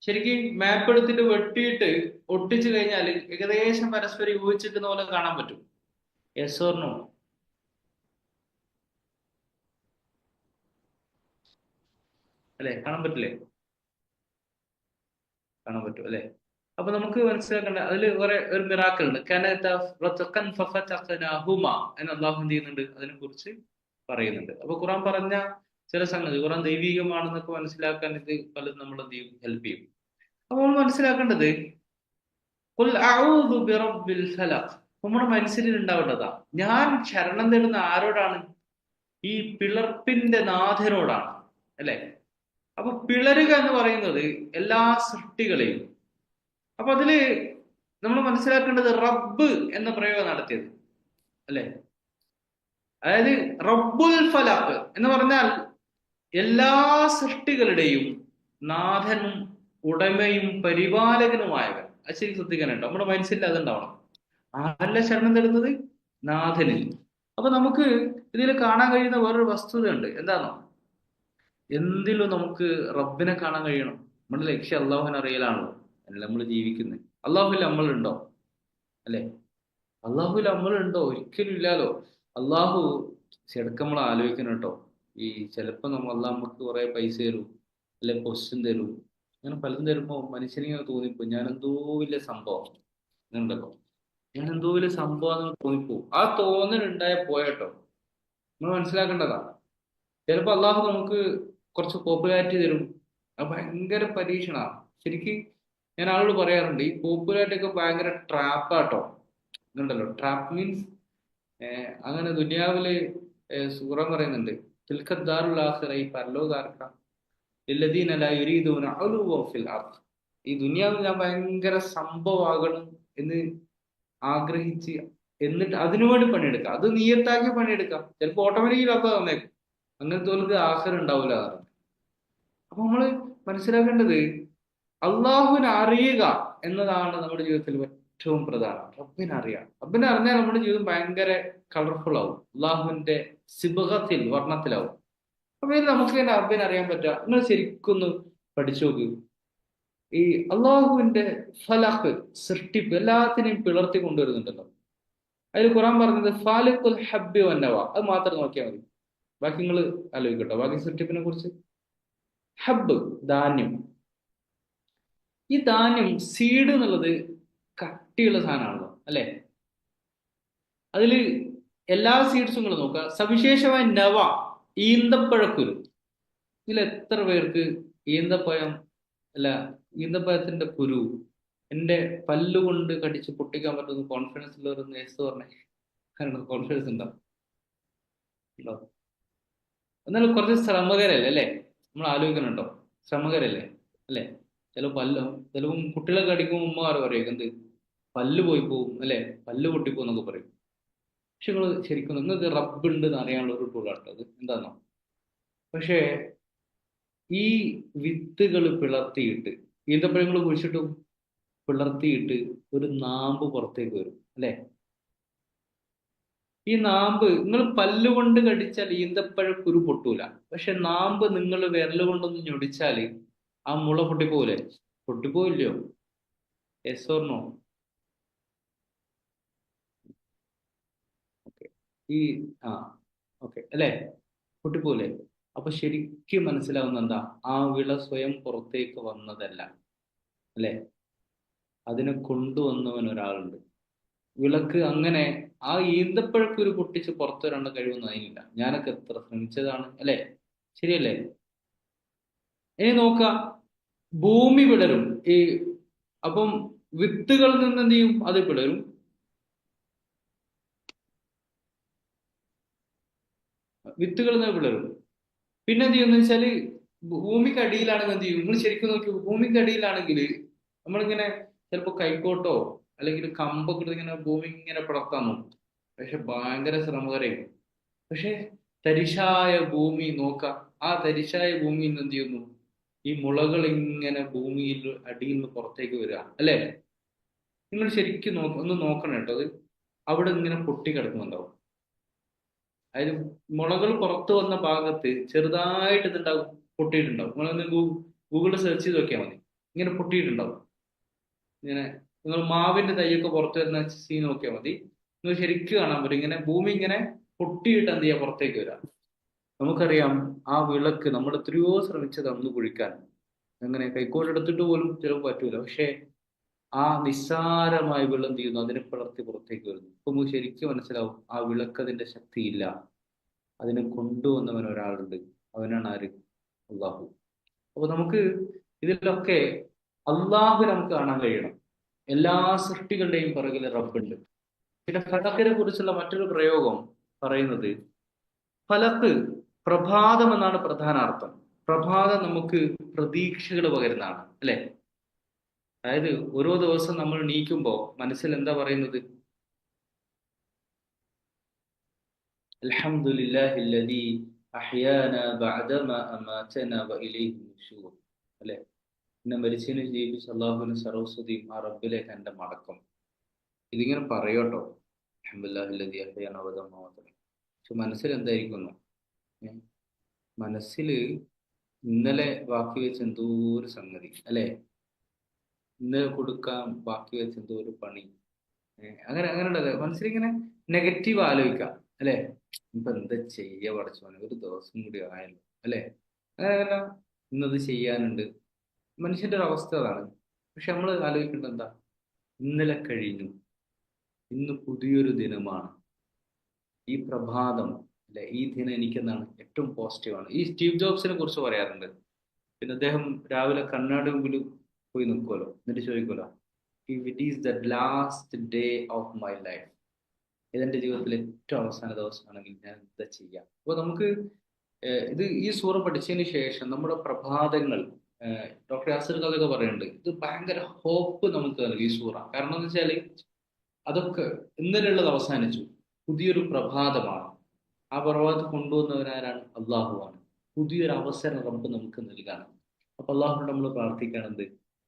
ശരിക്കും മാപ്പ് എടുത്തിട്ട് വെട്ടിയിട്ട് ഒട്ടിച്ചു കഴിഞ്ഞാൽ ഏകദേശം പരസ്പരം യോജിച്ചിരിക്കുന്ന പോലെ കാണാൻ പറ്റും. Yes or no? അല്ലെ, കാണാൻ പറ്റില്ലേ? കാണാൻ പറ്റും അല്ലെ? അപ്പൊ നമുക്ക് മനസ്സിലാക്കേണ്ട അതിൽ കുറെ ഒരു മിറാക്കിൾ ഉണ്ട്. എന്ന് അള്ളാഹു എന്ത് ചെയ്യുന്നുണ്ട്, അതിനെ കുറിച്ച് പറയുന്നുണ്ട്. അപ്പൊ ഖുറാൻ പറഞ്ഞ ചില സംഗതി, ഖുറാൻ ദൈവികമാണെന്നൊക്കെ മനസ്സിലാക്കാൻ ഇത് പലതും നമ്മൾ എന്ത് ചെയ്യും, ഹെൽപ്പ് ചെയ്യും. അപ്പൊ നമ്മൾ മനസ്സിലാക്കേണ്ടത് നമ്മുടെ മനസ്സിൽ ഉണ്ടാവേണ്ടതാ, ഞാൻ ശരണം തേടുന്ന ആരോടാണ്? ഈ പിളർപ്പിന്റെ നാഥനോടാണ്, അല്ലെ? അപ്പൊ പിളരുക എന്ന് പറയുന്നത് എല്ലാ സൃഷ്ടികളെയും. അപ്പൊ അതില് നമ്മൾ മനസ്സിലാക്കേണ്ടത് റബ്ബ് എന്ന പ്രയോഗം നടത്തിയത്, അല്ലെ? അതായത് റബ്ബുൽ ഫലഖ് എന്ന് പറഞ്ഞാൽ എല്ലാ സൃഷ്ടികളുടെയും നാഥനും ഉടമയും പരിപാലകനുമായവൻ. അത് ശരി ശ്രദ്ധിക്കാനുണ്ടോ? നമ്മുടെ മനസ്സിൽ അതുണ്ടാവണം. ആരല്ല ശരണം തരുന്നത്? നാഥനിൽ. അപ്പൊ നമുക്ക് ഇതിൽ കാണാൻ കഴിയുന്ന വേറൊരു വസ്തുതയുണ്ട്. എന്താണോ? എന്തിലും നമുക്ക് റബ്ബിനെ കാണാൻ കഴിയണം. നമ്മുടെ ലക്ഷ്യം അള്ളാഹുവിനെ അറിയലാണല്ലോ, അല്ല നമ്മൾ ജീവിക്കുന്നത്. അള്ളാഹുവിൽ നമ്മളുണ്ടോ? അല്ലെ, അള്ളാഹുവിൽ നമ്മളുണ്ടോ? ഒരിക്കലും ഇല്ലാലോ. അള്ളാഹു ശരിക്കും നമ്മൾ ആലോചിക്കണം കേട്ടോ. ഈ ചിലപ്പോ അള്ളാഹ് നമുക്ക് കുറെ പൈസ തരും, അല്ലെ പൊസിഷൻ തരും, അങ്ങനെ പലതും തരുമ്പോ മനുഷ്യനിങ്ങനെ തോന്നിപ്പോ ഞാൻ എന്തോ വലിയ സംഭവം ഉണ്ടല്ലോ, ഞാൻ എന്തോ വലിയ സംഭവം തോന്നിപ്പോ. ആ തോന്നലുണ്ടായ പോയട്ടോ. നമ്മൾ മനസ്സിലാക്കേണ്ടതാ. ചിലപ്പോ അള്ളാഹു നമുക്ക് കുറച്ച് പോപ്പുലാരിറ്റി തരും, അത് ഭയങ്കര പരീക്ഷണമാണ്. ശരിക്കും ഞാൻ ആളോട് പറയാറുണ്ട്, ഈ പോപ്പുലാരിറ്റി ഒക്കെ ഭയങ്കര ട്രാപ്പാട്ടോ. ഉണ്ടല്ലോ, ട്രാപ്പ് മീൻസ് അങ്ങനെ ദുനിയാവില് സൂറ പറയുന്നുണ്ട്, തിൽക്കദ്ദാറുൽ ആഖിറ, ഈ പരലോകാർക്ക ലല്ലദീന ലാ യുരീദൂന ഉലുവ്വൻ ഫിൽ അർദ്. ഈ ദുനിയാവിൽ ഞാൻ ഭയങ്കര സംഭവമാകണം എന്ന് ആഗ്രഹിച്ച് എന്നിട്ട് അതിനുവേണ്ടി പണിയെടുക്കാം. അത് നിയത്താക്കി പണിയെടുക്കാം. ചിലപ്പോൾ ഓട്ടോമാറ്റിക്കലി അപ്പൊ തന്നേക്കും. അങ്ങനത്തെ ആഖിറ ഉണ്ടാവില്ല. അപ്പൊ നമ്മള് മനസ്സിലാക്കേണ്ടത് അള്ളാഹുവിനെ അറിയുക എന്നതാണ് നമ്മുടെ ജീവിതത്തിൽ ഏറ്റവും പ്രധാനം. റബ്ബിനെ അറിയാം. റബ്ബിനെ അറിഞ്ഞാൽ നമ്മുടെ ജീവിതം ഭയങ്കര കളർഫുൾ ആവും. അള്ളാഹുവിന്റെ സിബഹത്തിൽ, വർണ്ണത്തിലാവും. അപ്പൊ ഇത് നമുക്ക് തന്നെ റബ്ബിനെ അറിയാൻ പറ്റുക. നിങ്ങൾ ശരിക്കൊന്ന് പഠിച്ചു നോക്ക്. ഈ അള്ളാഹുവിന്റെ ഫലഖ്, സൃഷ്ടിപ്പ് എല്ലാത്തിനെയും പിളർത്തി കൊണ്ടുവരുന്നുണ്ടല്ലോ. അതിൽ ഖുറാൻ പറഞ്ഞത് ഫാലിഖുൽ ഹബ്ബി വന്നവ, അത് മാത്രം നോക്കിയാൽ മതി. ബാക്കി നിങ്ങൾ ആലോചിക്കട്ടോ, ബാക്കി സൃഷ്ടിപ്പിനെ കുറിച്ച്. ഹബ്ബ്, ധാന്യം. ഈ ധാന്യം, സീഡ് എന്നുള്ളത് കട്ടിയുള്ള സാധനമാണല്ലോ, അല്ലെ? അതില് എല്ലാ സീഡ്സും നിങ്ങൾ നോക്കുക. സവിശേഷമായ നവ, ഈന്തപ്പഴക്കുരു. ഇതിൽ എത്ര പേർക്ക് ഈന്തപ്പഴം, അല്ല ഈന്തപ്പഴത്തിന്റെ കുരു എന്റെ പല്ലുകൊണ്ട് കടിച്ച് പൊട്ടിക്കാൻ പറ്റുന്ന കോൺഫിഡൻസ് ഉള്ളവരൊന്ന് യെസ് പറഞ്ഞേ. കാരണം കോൺഫിഡൻസ് ഉണ്ടാവും. എന്നാലും കുറച്ച് ശ്രമകരല്ലേ, അല്ലെ? നമ്മൾ ആലോചിക്കണുണ്ടോ? ശ്രമകരല്ലേ, അല്ലെ? ചിലപ്പം കുട്ടികളെ കടിക്കുമ്പോൾ ഉമ്മമാർ പറയും എന്ത്, പല്ല് പോയി പോവും, അല്ലെ, പല്ല് പൊട്ടിപ്പോ എന്നൊക്കെ പറയും. പക്ഷെ നിങ്ങൾ ശരിക്കും നിങ്ങൾക്ക് റബ്ബ് ഉണ്ട് എന്ന് അറിയാനുള്ള ഒരു ടൂളാട്ടോ അത്. എന്താണോ? പക്ഷേ ഈ വിത്തുകൾ പിളർത്തിയിട്ട്, ഈന്തപ്പഴങ്ങൾ കുഴിച്ചിട്ടും പിളർത്തിയിട്ട് ഒരു നാമ്പ് പുറത്തേക്ക് വരും, അല്ലെ? ഈ നാമ്പ് നിങ്ങൾ പല്ലുകൊണ്ട് കടിച്ചാൽ ഈന്തപ്പഴ കുരു പൊട്ടൂല. പക്ഷെ നാമ്പ് നിങ്ങൾ വിരലുകൊണ്ടൊന്ന് ഞൊടിച്ചാൽ ആ മുള പൊട്ടിപ്പോവില്ലേ? പൊട്ടിപ്പോവില്ലയോ? Yes or no? ഓക്കെ, ഈ ഓക്കെ അല്ലേ, പൊട്ടിപ്പോവില്ലേ? അപ്പൊ ശരിക്കും മനസ്സിലാവുന്ന എന്താ, ആ വിള സ്വയം പുറത്തേക്ക് വന്നതല്ല, അല്ലെ? അതിനെ കൊണ്ടുവന്നവൻ ഒരാളുണ്ട്. വിളക്ക് അങ്ങനെ ആ ഈന്തപ്പഴക്കൊരു പൊട്ടിച്ച് പുറത്തു വരേണ്ട കഴിവൊന്നും അതിനില്ല. ഞാനൊക്കെ എത്ര ശ്രമിച്ചതാണ്, അല്ലെ? ശരിയല്ലേ? ഇനി നോക്കാം, ഭൂമി പിളരും. ഈ അപ്പം വിത്തുകളിൽ നിന്ന് എന്ത് ചെയ്യും? അത് പിളരും. വിത്തുകളിൽ നിന്ന് പിളരും. പിന്നെ എന്ത് ചെയ്യുമെന്ന് വെച്ചാല് ഭൂമിക്കടിയിലാണെങ്കിൽ എന്ത് ചെയ്യും? നിങ്ങൾ ശരിക്കും നോക്കി, ഭൂമിക്കടിയിലാണെങ്കിൽ നമ്മളിങ്ങനെ ചിലപ്പോൾ കൈക്കോട്ടോ അല്ലെങ്കിൽ കമ്പൊക്കെ എടുത്ത് ഇങ്ങനെ ഭൂമി ഇങ്ങനെ പിളർത്താൻ നോക്കും. പക്ഷെ ഭയങ്കര ശ്രമകരമായിരിക്കും. പക്ഷെ തരിശായ ഭൂമി നോക്കാം, ആ തരിശായ ഭൂമിയിൽ നിന്ന് എന്ത് ചെയ്യുന്നു? ഈ മുളകൾ ഇങ്ങനെ ഭൂമിയിൽ അടിയിൽ നിന്ന് പുറത്തേക്ക് വരിക, അല്ലേ? നിങ്ങൾ ശരിക്കും ഒന്ന് നോക്കണം കേട്ടോ. അത് അവിടെ ഇങ്ങനെ പൊട്ടിക്കിടക്കുന്നുണ്ടാവും. അതായത് മുളകൾ പുറത്തു വന്ന ഭാഗത്ത് ചെറുതായിട്ട് ഇതുണ്ടാവും, പൊട്ടിയിട്ടുണ്ടാവും. നിങ്ങളൊന്ന് ഗൂഗിളിൽ സെർച്ച് ചെയ്ത് നോക്കിയാൽ മതി. ഇങ്ങനെ പൊട്ടിയിട്ടുണ്ടാവും. ഇങ്ങനെ നിങ്ങൾ മാവിന്റെ തൈയൊക്കെ പുറത്തു വരുന്ന സീൻ നോക്കിയാൽ മതി. നിങ്ങൾ ശരിക്കും കാണാൻ പറ്റും, ഇങ്ങനെ ഭൂമി ഇങ്ങനെ പൊട്ടിയിട്ട് എന്ത് ചെയ്യുക? പുറത്തേക്ക് വരാം. നമുക്കറിയാം, ആ വിളക്ക് നമ്മൾ എത്രയോ ശ്രമിച്ചത് അന്ന് കുഴിക്കാൻ. അങ്ങനെ കൈക്കോട്ട് എടുത്തിട്ട് പോലും ചിലപ്പോൾ പറ്റൂല. പക്ഷേ ആ നിസ്സാരമായ വിളം എന്ത് ചെയ്യുന്നു? അതിനെ പിളർത്തി പുറത്തേക്ക് വരുന്നു. അപ്പൊ നമുക്ക് ശരിക്കും മനസ്സിലാവും, ആ വിളക്കതിന്റെ ശക്തിയില്ല, അതിനെ കൊണ്ടുവന്നവൻ ഒരാളുണ്ട്. അവനാണ് ആര്? അള്ളാഹു. അപ്പൊ നമുക്ക് ഇതിലൊക്കെ അള്ളാഹു നമുക്ക് കാണാൻ കഴിയണം. എല്ലാ സൃഷ്ടികളുടെയും പുറകിൽ റബ്ബുണ്ട്. പിന്നെ ഫലക്കിനെ കുറിച്ചുള്ള മറ്റൊരു പ്രയോഗം പറയുന്നത്, ഫലക്ക് പ്രഭാതം എന്നാണ് പ്രധാന അർത്ഥം. പ്രഭാതം നമുക്ക് പ്രതീക്ഷകൾ പകരുന്നതാണ്, അല്ലെ? അതായത് ഓരോ ദിവസം നമ്മൾ എണീക്കുമ്പോൾ മനസ്സിൽ എന്താ പറയുന്നത്? അൽഹംദുലില്ലാഹില്ലദീ അഹ്യാനാ ബഅദമ അമാതനാ വഇലൈഹി നുശൂർ. അല്ലെ? എന്നെ മരിച്ചതിന് ജീവിച്ച അള്ളാഹുവിന് സർവസ്തുതിയും, ആ റബ്ബിലേക്ക് എൻ്റെ മടക്കം. ഇതിങ്ങനെ പറയോട്ടോ, അൽഹംദുലില്ലാഹില്ലദീ അഹ്യാനാ ബഅദമ അമാതനാ. പക്ഷെ മനസ്സിൽ എന്തായിരിക്കുന്നു? മനസ്സിൽ ഇന്നലെ ബാക്കി വെച്ച എന്തോ ഒരു സംഗതി, അല്ലെ? ഇന്നലെ കൊടുക്കാൻ ബാക്കി വെച്ച എന്തോ ഒരു പണി, അങ്ങനെ അങ്ങനെ ഉണ്ടല്ലേ മനസ്സിലിങ്ങനെ നെഗറ്റീവ് ആലോചിക്കാം, അല്ലെ? ഇപ്പൊ എന്താ ചെയ്യാ പഠിച്ചോനെ, ഒരു ദിവസം കൂടി ആയല്ലോ, അല്ലെ? അങ്ങനെ അങ്ങനെ ഇന്നത് ചെയ്യാനുണ്ട്. മനുഷ്യന്റെ ഒരു അവസ്ഥ അതാണ്. പക്ഷെ നമ്മൾ ആലോചിക്കേണ്ടത് എന്താ? ഇന്നലെ കഴിഞ്ഞു, ഇന്ന് പുതിയൊരു ദിനമാണ്. ഈ പ്രഭാതം, അല്ലെ, ഈ ദിനം എനിക്കെന്താണ്? ഏറ്റവും പോസിറ്റീവാണ്. ഈ സ്റ്റീവ് ജോബ്സിനെ കുറിച്ച് പറയാറുണ്ട്. പിന്നെ അദ്ദേഹം രാവിലെ കണ്ണാടി മുമ്പിൽ പോയി നിൽക്കുമല്ലോ, എന്നിട്ട് ചോദിക്കുമല്ലോ, if it is the last day of my life, ഇതെന്റെ ജീവിതത്തിലെ ഏറ്റവും അവസാന ദിവസമാണെങ്കിൽ ഞാൻ എന്താ ചെയ്യാം? അപ്പൊ നമുക്ക് ഇത് ഈ സൂറ പഠിച്ചതിന് ശേഷം നമ്മുടെ പ്രഭാതങ്ങൾ, ഡോക്ടർ യാസിർ അതൊക്കെ പറയുന്നുണ്ട്, ഇത് ഭയങ്കര ഹോപ്പ് നമുക്ക് നൽകി ഈ സൂറ. കാരണം എന്ന് വെച്ചാല് അതൊക്കെ ഇന്നലെയുള്ളത് അവസാനിച്ചു, പുതിയൊരു പ്രഭാതമാണ്. ആ പ്രഭാതം കൊണ്ടുവന്നവരാരാണ്? അള്ളാഹുവാണ്. പുതിയൊരു അവസരം റബ്ബ് നമുക്ക് നൽകാണ്. അപ്പൊ അള്ളാഹുനോട് നമ്മൾ പ്രാർത്ഥിക്കാണെന്ത്?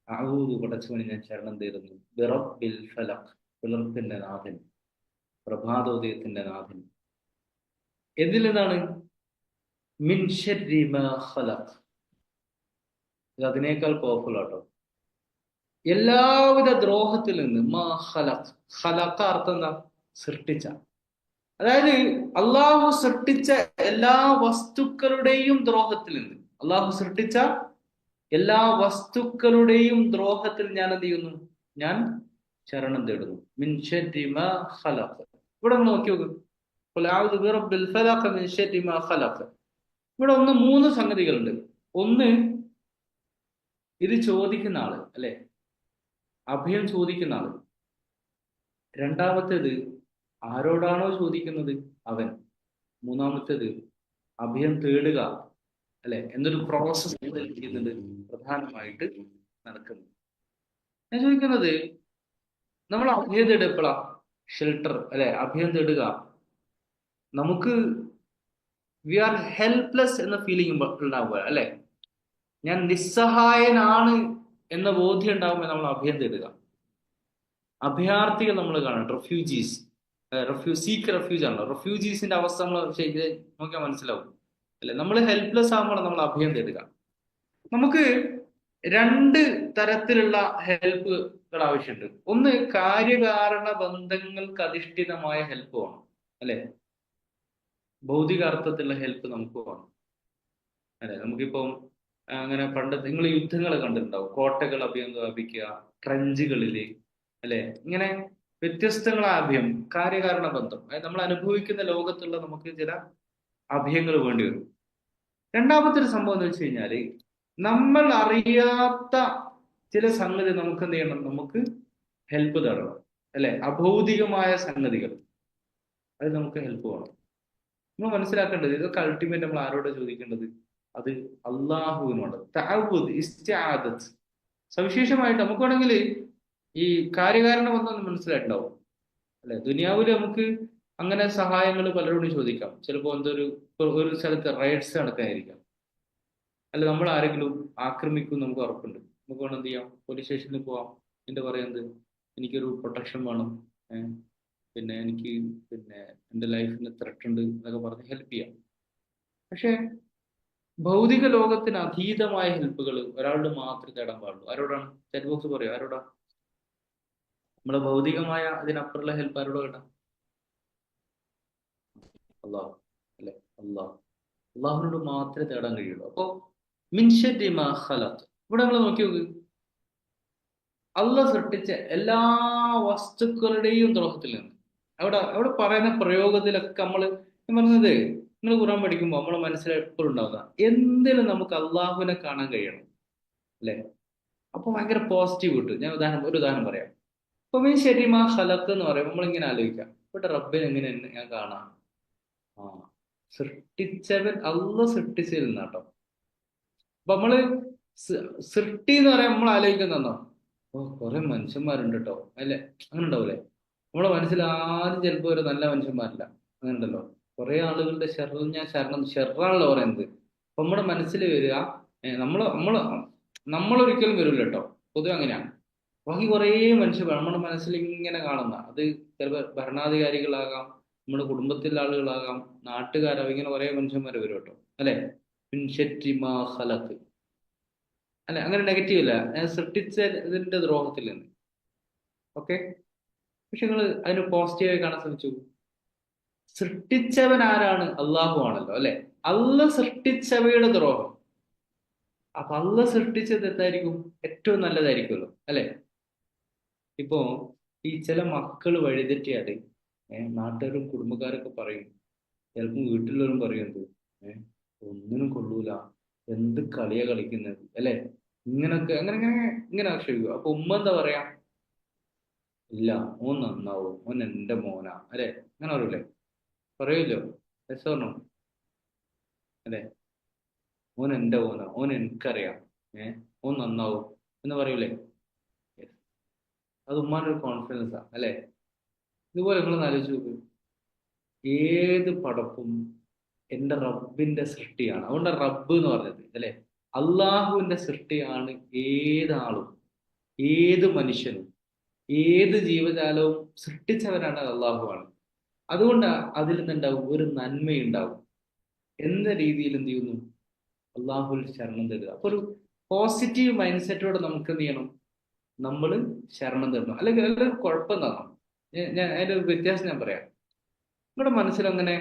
അഊദു, പടച്ചവനെ ഞാൻ ശരണം തേടുന്നു, ബിറബ്ബിൽ ഫലഖ്, പുലർപ്പിന്റെ നാഥൻ, പ്രഭാതോദയത്തിന്റെ നാഥൻ. എന്തിൽ നിന്നാണ്? മിൻ ശർരി മാ ഖലഖ്. ഇത് അതിനേക്കാൾ പവർഫുൾ ആട്ടോ. എല്ലാവിധ ദ്രോഹത്തിൽ നിന്ന്. മാ ഖലഖ്, ഖലഖ അർത്ഥം എന്താ? സൃഷ്ടിച്ച. അതായത് അള്ളാഹു സൃഷ്ടിച്ച എല്ലാ വസ്തുക്കളുടെയും ദ്രോഹത്തിൽ നിന്ന്, അള്ളാഹു സൃഷ്ടിച്ച എല്ലാ വസ്തുക്കളുടെയും ദ്രോഹത്തിൽ ഞാൻ എന്ത് ചെയ്യുന്നു? ഞാൻ ശരണം തേടുന്നു. മിൻ ശർരി മാ ഖലഖ്. ഇവിടെ നമ്മൾ നോക്കി നോക്കും, ഇവിടെ മൂന്ന് സംഗതികളുണ്ട്. ഒന്ന്, ഇത് ചോദിക്കുന്ന ആള്, അല്ലെ? അഭയം ചോദിക്കുന്ന ആള്. രണ്ടാമത്തേത്, ആരോടാണോ ചോദിക്കുന്നത് അവൻ. മൂന്നാമത്തേത്, അഭയം തേടുക, അല്ലെ? എന്നൊരു പ്രോസസ് ചെയ്യുന്നുണ്ട് പ്രധാനമായിട്ട് നടക്കുന്നത്. ഞാൻ ചോദിക്കുന്നത്, നമ്മൾ അഭയം തേടുക, ഷെൽട്ടർ, അല്ലെ? അഭയം തേടുക, നമുക്ക് വി ആർ ഹെൽപ്ലെസ് എന്ന ഫീലിംഗ് ഉണ്ടാവുക, അല്ലെ? ഞാൻ നിസ്സഹായനാണ് എന്ന ബോധ്യം ഉണ്ടാകുമ്പോൾ നമ്മൾ അഭയം തേടുക. അഭയാർത്ഥികൾ നമ്മൾ കാണണം, റെഫ്യൂജീസ്, സീക്ക് റെഫ്യൂജ് ആണല്ലോ. റെഫ്യൂജീസിന്റെ അവസ്ഥ നമ്മൾ നോക്കിയാൽ മനസ്സിലാവും, അല്ലെ? നമ്മൾ ഹെൽപ്ലെസ് ആകുമ്പോൾ നമ്മൾ അഭയം തേടുക. നമുക്ക് രണ്ട് തരത്തിലുള്ള ഹെൽപ്പുകൾ ആവശ്യമുണ്ട്. ഒന്ന്, കാര്യകാരണ ബന്ധങ്ങൾക്ക് അധിഷ്ഠിതമായ ഹെൽപ്പ് വേണം, അല്ലെ? ഭൗതിക അർത്ഥത്തിലുള്ള ഹെൽപ്പ് നമുക്ക് വേണം, അല്ലെ? നമുക്കിപ്പം അങ്ങനെ പണ്ട് നിങ്ങൾ യുദ്ധങ്ങൾ കണ്ടിട്ടുണ്ടാവും. കോട്ടകൾ അഭിയാപിക്കുക, ട്രഞ്ചുകളില്, അല്ലെ? ഇങ്ങനെ വ്യത്യസ്തങ്ങളായ അഭയം, കാര്യകാരണ ബന്ധം. അതായത് നമ്മൾ അനുഭവിക്കുന്ന ലോകത്തുള്ള നമുക്ക് ചില അഭയങ്ങൾ വേണ്ടി വരും. രണ്ടാമത്തെ ഒരു സംഭവം എന്ന് വെച്ച് കഴിഞ്ഞാല് നമ്മൾ അറിയാത്ത ചില സംഗതി നമുക്ക് എന്ത് ചെയ്യണം, നമുക്ക് ഹെൽപ്പ് തരണം, അല്ലെ? അഭൗതികമായ സംഗതികൾ, അത് നമുക്ക് ഹെൽപ്പ് വേണം. നമ്മൾ മനസ്സിലാക്കേണ്ടത് ഇതൊക്കെ അൾട്ടിമേറ്റ് നമ്മൾ ആരോട് ചോദിക്കേണ്ടത്? അത് അള്ളാഹുവിനോട്. തഅവ്വുദ്, ഇസ്തിആദത്ത്. സവിശേഷമായിട്ട് നമുക്ക് വേണമെങ്കിൽ ഈ കാര്യകാരണ ബന്ധം മനസ്സിലായിട്ടുണ്ടാവും, അല്ലെ? ദുനിയാവിൽ നമുക്ക് അങ്ങനെ സഹായങ്ങൾ പലരോടും ചോദിക്കാം. ചിലപ്പോൾ ഒരു സ്ഥലത്ത് റൈഡ്സ് നടക്കാനായിരിക്കാം, അല്ല നമ്മൾ ആരെങ്കിലും ആക്രമിക്കും നമുക്ക് ഉറപ്പുണ്ട്. നമുക്ക് വേണം എന്ത് ചെയ്യാം, പോലീസ് സ്റ്റേഷനിൽ പോവാം, എന്നിട്ട് പറയുന്നത് എനിക്കൊരു പ്രൊട്ടക്ഷൻ വേണം, പിന്നെ എനിക്ക് എൻ്റെ ലൈഫിന് ത്രെട്ട് ഉണ്ട് എന്നൊക്കെ പറഞ്ഞ് ഹെൽപ്പ് ചെയ്യാം. പക്ഷേ ഭൗതിക ലോകത്തിന് അതീതമായ ഹെൽപ്പുകൾ ഒരാളോട് മാത്രമേ തേടാൻ പാടുള്ളൂ. ആരോടാണ്? ചാറ്റ് ബോക്സ് പറയും, ആരോടാ? നമ്മളെ ഭൗതികമായ അതിനപ്പുറമുള്ള ഹെൽപ്പ് ആരോട് വേണ്ട? അള്ളാഹു, അല്ലെ? അള്ളാഹുവിനോട് മാത്രമേ തേടാൻ കഴിയുള്ളൂ. അപ്പോ മിൻ ശർരി മാ ഖലഖ്, ഇവിടെ നമ്മൾ നോക്കി നോക്ക്, അള്ളാഹ് സൃഷ്ടിച്ച എല്ലാ വസ്തുക്കളുടെയും ദ്രോഹത്തിൽ നിന്ന്. അവിടെ പറയുന്ന പ്രയോഗത്തിലൊക്കെ ഞാൻ പറഞ്ഞത്, നിങ്ങൾ ഖുർആൻ പഠിക്കുമ്പോൾ നമ്മളെ മനസ്സിൽ എപ്പോഴും ഉണ്ടാവുക എന്തിനും നമുക്ക് അള്ളാഹുവിനെ കാണാൻ കഴിയണം, അല്ലെ? അപ്പൊ ഭയങ്കര പോസിറ്റീവ് കിട്ടും. ഞാൻ ഒരു ഉദാഹരണം പറയാം. അപ്പൊ മിൻ ശർരി മാ ഖലഖ് എന്ന് പറയുമ്പോൾ നമ്മളിങ്ങനെ ആലോചിക്കാം, ഇവിടെ റബ്ബിനെ എങ്ങനെ ഞാൻ കാണാം? സൃഷ്ടിച്ചവൻ അള്ളാഹ് സൃഷ്ടിച്ചതിൽ നിന്നാട്ടോ. അപ്പൊ നമ്മള് സൃഷ്ടി എന്ന് പറയാൻ നമ്മൾ ആലോചിക്കുന്നോ, കുറെ മനുഷ്യന്മാരുണ്ട് കേട്ടോ, അല്ലെ? അങ്ങനെ ഉണ്ടാവൂലേ? നമ്മളെ മനസ്സിൽ ആദ്യം ചിലപ്പോ ഒരു നല്ല മനുഷ്യന്മാരില്ല, അങ്ങനെ ഉണ്ടല്ലോ. കുറെ ആളുകളുടെ ഷെറാണല്ലോ പറയുന്നത്. അപ്പൊ നമ്മുടെ മനസ്സിൽ വരിക, നമ്മളൊരിക്കലും വരില്ല കേട്ടോ, പൊതുവെ അങ്ങനെയാണ്. ബാക്കി കുറേ മനുഷ്യർ നമ്മുടെ മനസ്സിൽ ഇങ്ങനെ കാണുന്ന, അത് ചിലപ്പോൾ ഭരണാധികാരികളാകാം, നമ്മുടെ കുടുംബത്തിലെ ആളുകളാകാം, നാട്ടുകാരാകാം, ഇങ്ങനെ കുറേ മനുഷ്യന്മാർ വരും കേട്ടോ, അല്ലെ? മിൻ ശർരി മാ ഖലഖ്, അല്ലെ? അങ്ങനെ നെഗറ്റീവ് അല്ല, ഞാൻ സൃഷ്ടിച്ച ഇതിന്റെ ദ്രോഹത്തിൽ നിന്ന്. ഓക്കെ, പക്ഷെ നിങ്ങൾ അതിന് പോസിറ്റീവായി കാണാൻ ശ്രമിച്ചു. സൃഷ്ടിച്ചവൻ ആരാണ്? അള്ളാഹു ആണല്ലോ, അല്ലെ? അള്ളാഹ് സൃഷ്ടിച്ചവയുടെ ദ്രോഹം. അപ്പൊ അള്ളാഹ് സൃഷ്ടിച്ചത് എന്തായിരിക്കും? ഏറ്റവും നല്ലതായിരിക്കുമല്ലോ, അല്ലെ? ഇപ്പോ ഈ ചില മക്കൾ വഴിതെറ്റിയാല് നാട്ടുകാരും കുടുംബക്കാരൊക്കെ പറയും, ചിലപ്പോൾ വീട്ടിലുള്ളവരും പറയുന്നത് ഒന്നിനും കൊള്ളൂല, എന്ത് കളിയാ കളിക്കുന്നത്, അല്ലെ? ഇങ്ങനൊക്കെ ഇങ്ങനെ ആക്ഷേപിക്കും. അപ്പൊ ഉമ്മ എന്താ പറയാ? ഇല്ല, ഓൻ നന്നാവും, ഓൻ എൻ്റെ മോനാ, അല്ലെ? അങ്ങനെ പറയൂലേ? പറയൂല്ലോ, രസമാണോ, അല്ലെ? ഓൻ എൻ്റെ മോനാ, ഓൻ എനിക്കറിയാം, ഓൻ നന്നാവും എന്ന് പറയൂലേ? അത് ഉമ്മാൻ്റെ ഒരു കോൺഫിഡൻസാ, അല്ലെ? ഇതുപോലെ നിങ്ങൾ ആലോചിച്ച് നോക്ക്, ഏത് പടപ്പും എൻ്റെ റബ്ബിന്റെ സൃഷ്ടിയാണ്. അതുകൊണ്ട് റബ്ബ് എന്ന് പറഞ്ഞത്, അല്ലെ? അള്ളാഹുവിന്റെ സൃഷ്ടിയാണ് ഏതാളും, ഏത് മനുഷ്യനും, ഏത് ജീവജാലവും സൃഷ്ടിച്ചവരാണ് അള്ളാഹുവാണ്. അതുകൊണ്ട് അതിൽ നിന്നുണ്ടാവും ഒരു നന്മയുണ്ടാവും. എന്ന രീതിയിൽ എന്ത് ചെയ്യുന്നു? അള്ളാഹുവിൽ ശരണം തരുക. അപ്പൊ ഒരു പോസിറ്റീവ് മൈൻഡ് സെറ്റോടെ നമുക്ക് എന്ത് ചെയ്യണം? നമ്മൾ ശരണം തരണം. അല്ലെങ്കിൽ കുഴപ്പം തരണം. ഞാൻ അതിന്റെ ഒരു വ്യത്യാസം ഞാൻ പറയാം. നിങ്ങളുടെ മനസ്സിലങ്ങനെ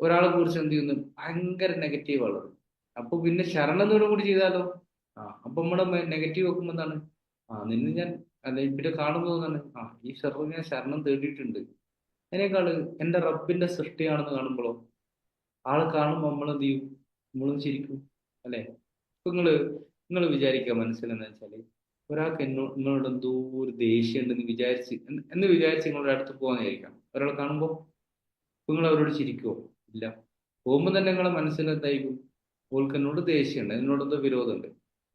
ഒരാളെ കുറിച്ച് എന്ത് ചെയ്യുന്നു? ഭയങ്കര നെഗറ്റീവ് ഉള്ളത്. അപ്പൊ പിന്നെ ശരണത്തോടും കൂടി ചെയ്താലോ? അപ്പൊ നമ്മുടെ നെഗറ്റീവ് വെക്കുമ്പോൾ എന്താണ്? നിന്നെ ഞാൻ അല്ല പിന്നെ കാണുമ്പോൾ എന്താണ്? ഈ ഞാൻ ശരണം തേടിയിട്ടുണ്ട്. അതിനേക്കാള് എൻ്റെ റബ്ബിന്റെ സൃഷ്ടിയാണെന്ന് കാണുമ്പോഴോ, ആള് കാണുമ്പോൾ നമ്മൾ എന്ത് ചെയ്യും? നമ്മളും ചിരിക്കും, അല്ലെ? ഇപ്പൊ നിങ്ങൾ വിചാരിക്കുക മനസ്സിലെന്ന് വെച്ചാല്, ഒരാൾക്ക് നിങ്ങളോട് എന്തോ ഒരു ദേഷ്യം ഉണ്ടെന്ന് വിചാരിച്ച് നിങ്ങളുടെ അടുത്ത് പോകാനായിരിക്കാം ഒരാൾ കാണുമ്പോൾ. നിങ്ങൾ അവരോട് ചിരിക്കുമോ? ഇല്ല. പോകുമ്പോൾ തന്നെ നിങ്ങളെ മനസ്സിൽ എന്തായിരിക്കും? ഓൾക്ക് എന്നോട് ദേഷ്യമുണ്ട്, എന്നോട് എന്തോ വിരോധമുണ്ട്.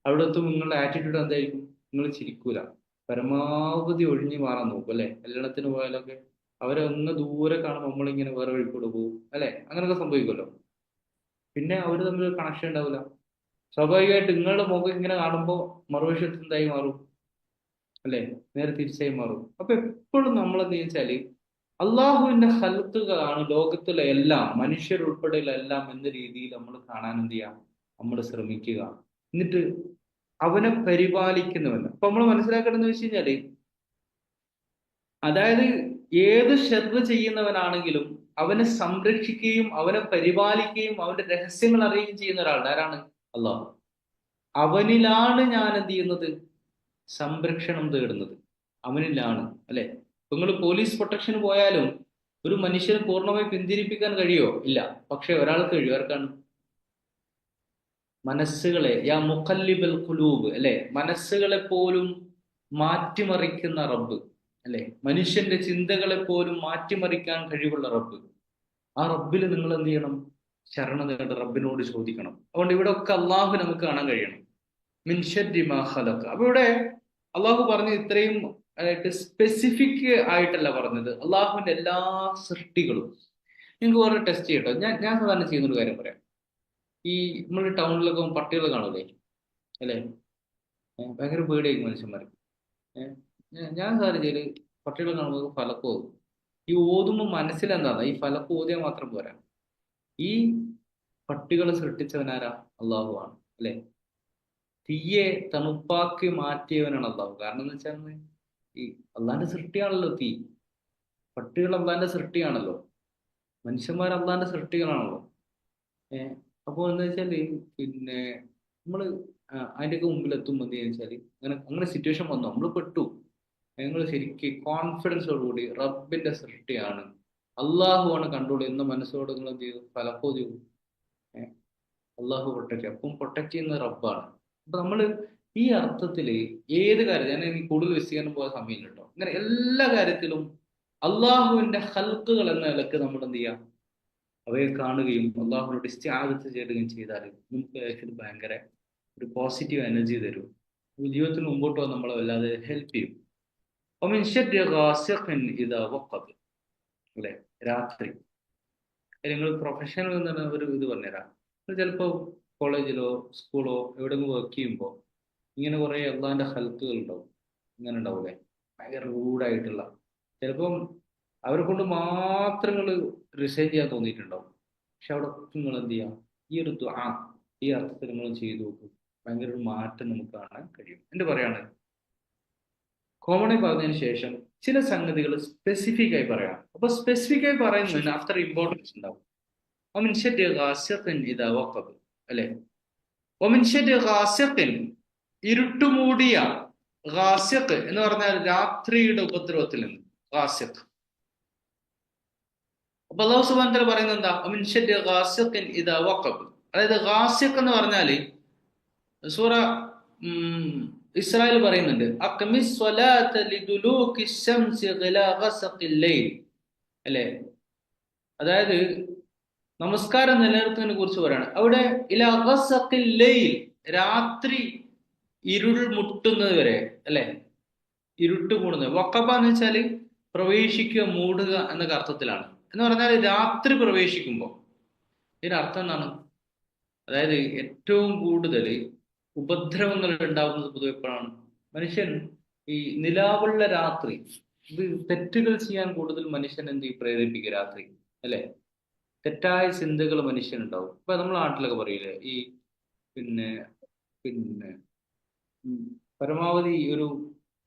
അവിടെ എത്തും നിങ്ങളുടെ ആറ്റിറ്റ്യൂഡ് എന്തായിരിക്കും? നിങ്ങൾ ചിരിക്കൂല, പരമാവധി ഒഴിഞ്ഞു മാറാൻ നോക്കും, അല്ലെ? കല്യാണത്തിന് പോയാലൊക്കെ അവരെ ഒന്ന് ദൂരെ കാണുമ്പോൾ നമ്മളിങ്ങനെ വേറെ വഴിക്കൂടെ പോകും, അല്ലെ? അങ്ങനെയൊക്കെ സംഭവിക്കുമല്ലോ. പിന്നെ അവർ തമ്മിൽ ഒരു കണക്ഷൻ ഉണ്ടാവില്ല. സ്വാഭാവികമായിട്ട് നിങ്ങളുടെ മുഖം ഇങ്ങനെ കാണുമ്പോൾ മറുവശത്ത് എന്തായി മാറും, അല്ലെ? നേരെ തിരിച്ചായി മാറും. അപ്പൊ എപ്പോഴും നമ്മൾ എന്താ വെച്ചാല്, അള്ളാഹുവിന്റെ ഖൽഖുകളാണ് ലോകത്തിലെ എല്ലാം, മനുഷ്യരുൾപ്പെടെയുള്ള എല്ലാം എന്ന രീതിയിൽ നമ്മൾ കാണാൻ എന്ത് ചെയ്യാം? നമ്മൾ ശ്രമിക്കുക. എന്നിട്ട് അവനെ പരിപാലിക്കുന്നവൻ. അപ്പൊ നമ്മൾ മനസ്സിലാക്കേണ്ടതെന്ന് വെച്ച് കഴിഞ്ഞാല്, അതായത് ഏത് ഷർറ് ചെയ്യുന്നവനാണെങ്കിലും അവനെ സംരക്ഷിക്കുകയും അവനെ പരിപാലിക്കുകയും അവന്റെ രഹസ്യങ്ങൾ അറിയുകയും ചെയ്യുന്ന ഒരാളുണ്ട്. ആരാണ്? അള്ളാഹു. അവനിലാണ് ഞാൻ എന്ത് ചെയ്യുന്നത്? സംരക്ഷണം തേടുന്നത് അവനിലാണ്, അല്ലെ? നിങ്ങൾ പോലീസ് പ്രൊട്ടക്ഷന് പോയാലും ഒരു മനുഷ്യനെ പൂർണ്ണമായി പിന്തിരിപ്പിക്കാൻ കഴിയോ? ഇല്ല. പക്ഷെ ഒരാൾക്ക് കഴിയും. ആർക്കാണ്? മനസ്സുകളെ, യാ മുഖല്ലിബൽ ഖുലൂബ്, അല്ലെ, മനസ്സുകളെ പോലും മാറ്റിമറിക്കുന്ന റബ്ബ്, അല്ലെ, മനുഷ്യന്റെ ചിന്തകളെ പോലും മാറ്റിമറിക്കാൻ കഴിവുള്ള റബ്ബ്. ആ റബ്ബിൽ നിങ്ങൾ എന്ത് ചെയ്യണം? ശരണം നേട, റബ്ബിനോട് ചോദിക്കണം. അതുകൊണ്ട് ഇവിടെ ഒക്കെ അള്ളാഹു നമുക്ക് കാണാൻ കഴിയണം. മിൻ ശർരി മാ ഖലഖ്. അപ്പൊ ഇവിടെ അള്ളാഹു പറഞ്ഞത് ഇത്രയും ആയിട്ട് സ്പെസിഫിക് ആയിട്ടല്ല പറഞ്ഞത്, അള്ളാഹുവിന്റെ എല്ലാ സൃഷ്ടികളും. നിങ്ങൾക്ക് വേറെ ടെസ്റ്റ് ചെയ്യട്ടോ. ഞാൻ സാധാരണ ചെയ്യുന്നൊരു കാര്യം പറയാം. ഈ നമ്മൾ ടൗണിലൊക്കെ പട്ടികൾ കാണൂലേ, അല്ലേ? ഭയങ്കര പേടിയായിരിക്കും മനുഷ്യന്മാർ. ഞാൻ സാധാരണ ചെയ്യല്, പട്ടികളെ കാണുമ്പോൾ ഫലക്ക് ഓതും. ഈ ഓതുമ്പോൾ മനസ്സിലെന്താണ്, ഈ ഫലക്ക് ഓതിയാൽ മാത്രം പോരാ. ഈ പട്ടികളെ സൃഷ്ടിച്ചവനാരാ? അള്ളാഹു ആണ്, അല്ലെ? തീയെ തണുപ്പാക്കി മാറ്റിയവനാണ് അള്ളാഹു. കാരണം എന്ന് വെച്ചാൽ ഈ അള്ളാന്റെ സൃഷ്ടിയാണല്ലോ തീ. പട്ടികൾ അള്ളാന്റെ സൃഷ്ടിയാണല്ലോ, മനുഷ്യന്മാർ അള്ളാന്റെ സൃഷ്ടികളാണല്ലോ. അപ്പോൾ എന്താ വെച്ചാല് പിന്നെ നമ്മള് അതിൻ്റെയൊക്കെ മുമ്പിൽ എത്തുമ്പോൾ എന്ത് ചെയ്യുക വെച്ചാല്, അങ്ങനെ സിറ്റുവേഷൻ വന്നു, നമ്മൾ പെട്ടു. നിങ്ങൾ ശരിക്കും കോൺഫിഡൻസോടുകൂടി റബ്ബിന്റെ സൃഷ്ടിയാണ്, അള്ളാഹുവാണ് കൺട്രോൾ എന്ന മനസ്സോട് നിങ്ങൾ എന്ത് ചെയ്തു? ഫലക്കോ ചെയ്തു. അള്ളാഹു പ്രൊട്ടക്ട്, അപ്പം പ്രൊട്ടക്ട് ചെയ്യുന്ന റബ്ബാണ്. അപ്പൊ നമ്മള് ഈ അർത്ഥത്തില് ഏത് കാര്യത്തിൽ, ഞാൻ കൂടുതൽ വിശദീകരണം പോകാൻ സമയമില്ല കേട്ടോ, ഇങ്ങനെ എല്ലാ കാര്യത്തിലും അള്ളാഹുവിന്റെ ഹൽക്കുകൾ എന്ന നിലക്ക് നമ്മൾ എന്ത് ചെയ്യാം? അവയെ കാണുകയും അള്ളാഹുവിനോട് ഇസ്തിആദത്ത് ചെയ്യുകയും ചെയ്താൽ നമുക്ക് ലൈഫിൽ ഭയങ്കര ഒരു പോസിറ്റീവ് എനർജി തരും. ജീവിതത്തിൽ മുമ്പോട്ട് പോകാൻ നമ്മളെ വല്ലാതെ ഹെൽപ്പ് ചെയ്യും. അല്ലെ, രാത്രി നിങ്ങൾ പ്രൊഫഷണൽ എന്ന് പറഞ്ഞ ഒരു ഇത് പറഞ്ഞുതരാം. ചിലപ്പോൾ കോളേജിലോ സ്കൂളോ എവിടെയെങ്കിലും വർക്ക് ചെയ്യുമ്പോൾ ഇങ്ങനെ കുറേ അള്ളാഹിന്റെ ഹൽക്കുകൾ ഉണ്ടാവും. ഇങ്ങനെ ഉണ്ടാവൂലേ, ഭയങ്കര റൂഡായിട്ടുള്ള. ചിലപ്പം അവരെ കൊണ്ട് മാത്രം നിങ്ങൾ റിസൈൻ ചെയ്യാൻ തോന്നിയിട്ടുണ്ടാവും. പക്ഷെ അവിടെ നിങ്ങൾ എന്ത് ചെയ്യാം? ഈ ഒരു ഈ അർത്ഥത്തിൽ നിങ്ങൾ ചെയ്തു നോക്കും, ഭയങ്കര ഒരു മാറ്റം നമുക്ക് കാണാൻ കഴിയും. എന്ത് പറയാണ്? കോമണായി പറഞ്ഞതിന് ശേഷം ചില സംഗതികൾ സ്പെസിഫിക് ആയി പറയാം. അപ്പൊ സ്പെസിഫിക് ആയി പറയുന്നതിന് അത്ര ഇമ്പോർട്ടൻസ് ഉണ്ടാവും. അല്ലെ, ഇരുട്ടുമൂടിയ ഗാസിഖ് എന്ന് പറഞ്ഞാൽ രാത്രിയുടെ ഉപദ്രവത്തിൽ നിന്ന് ഗാസിഖ്. അപ്പൊ അല്ലാഹു സുബ്ഹാനഹു വ തആല പറയുന്നത് എന്താ? അതായത് ഗാസിഖ് എന്ന് പറഞ്ഞാല് സൂറ ഇസ്രായേൽ പറയുന്നുണ്ട്, അല്ലെ, അതായത് നമസ്കാരം നിലനിർത്തുന്നതിനെ കുറിച്ച് പറയാണ്. അവിടെ ഇലാ ഗസഖിൽ ലൈൽ, രാത്രി ഇരുൾ മുട്ടുന്നത് വരെ, അല്ലെ, ഇരുട്ട് മൂടുന്നത്. വഖബ എന്ന് വെച്ചാല് പ്രവേശിക്കുക, മൂടുക എന്നൊക്കെ അർത്ഥത്തിലാണ്. എന്ന് പറഞ്ഞാൽ രാത്രി പ്രവേശിക്കുമ്പോൾ ഇതിനർത്ഥം എന്താണ്? അതായത് ഏറ്റവും കൂടുതൽ ഉപദ്രവങ്ങൾ ഉണ്ടാവുന്നത് പൊതുവെ എപ്പോഴാണ്? മനുഷ്യൻ ഈ നിലാവുള്ള രാത്രി, ഇത് തെറ്റുകൾ ചെയ്യാൻ കൂടുതൽ മനുഷ്യൻ എന്ത് പ്രേരിപ്പിക്കുക? രാത്രി, അല്ലെ, തെറ്റായ ചിന്തകൾ മനുഷ്യനുണ്ടാവും. ഇപ്പൊ നമ്മളെ നാട്ടിലൊക്കെ പറയില്ലേ, ഈ പിന്നെ പിന്നെ പരമാവധി ഒരു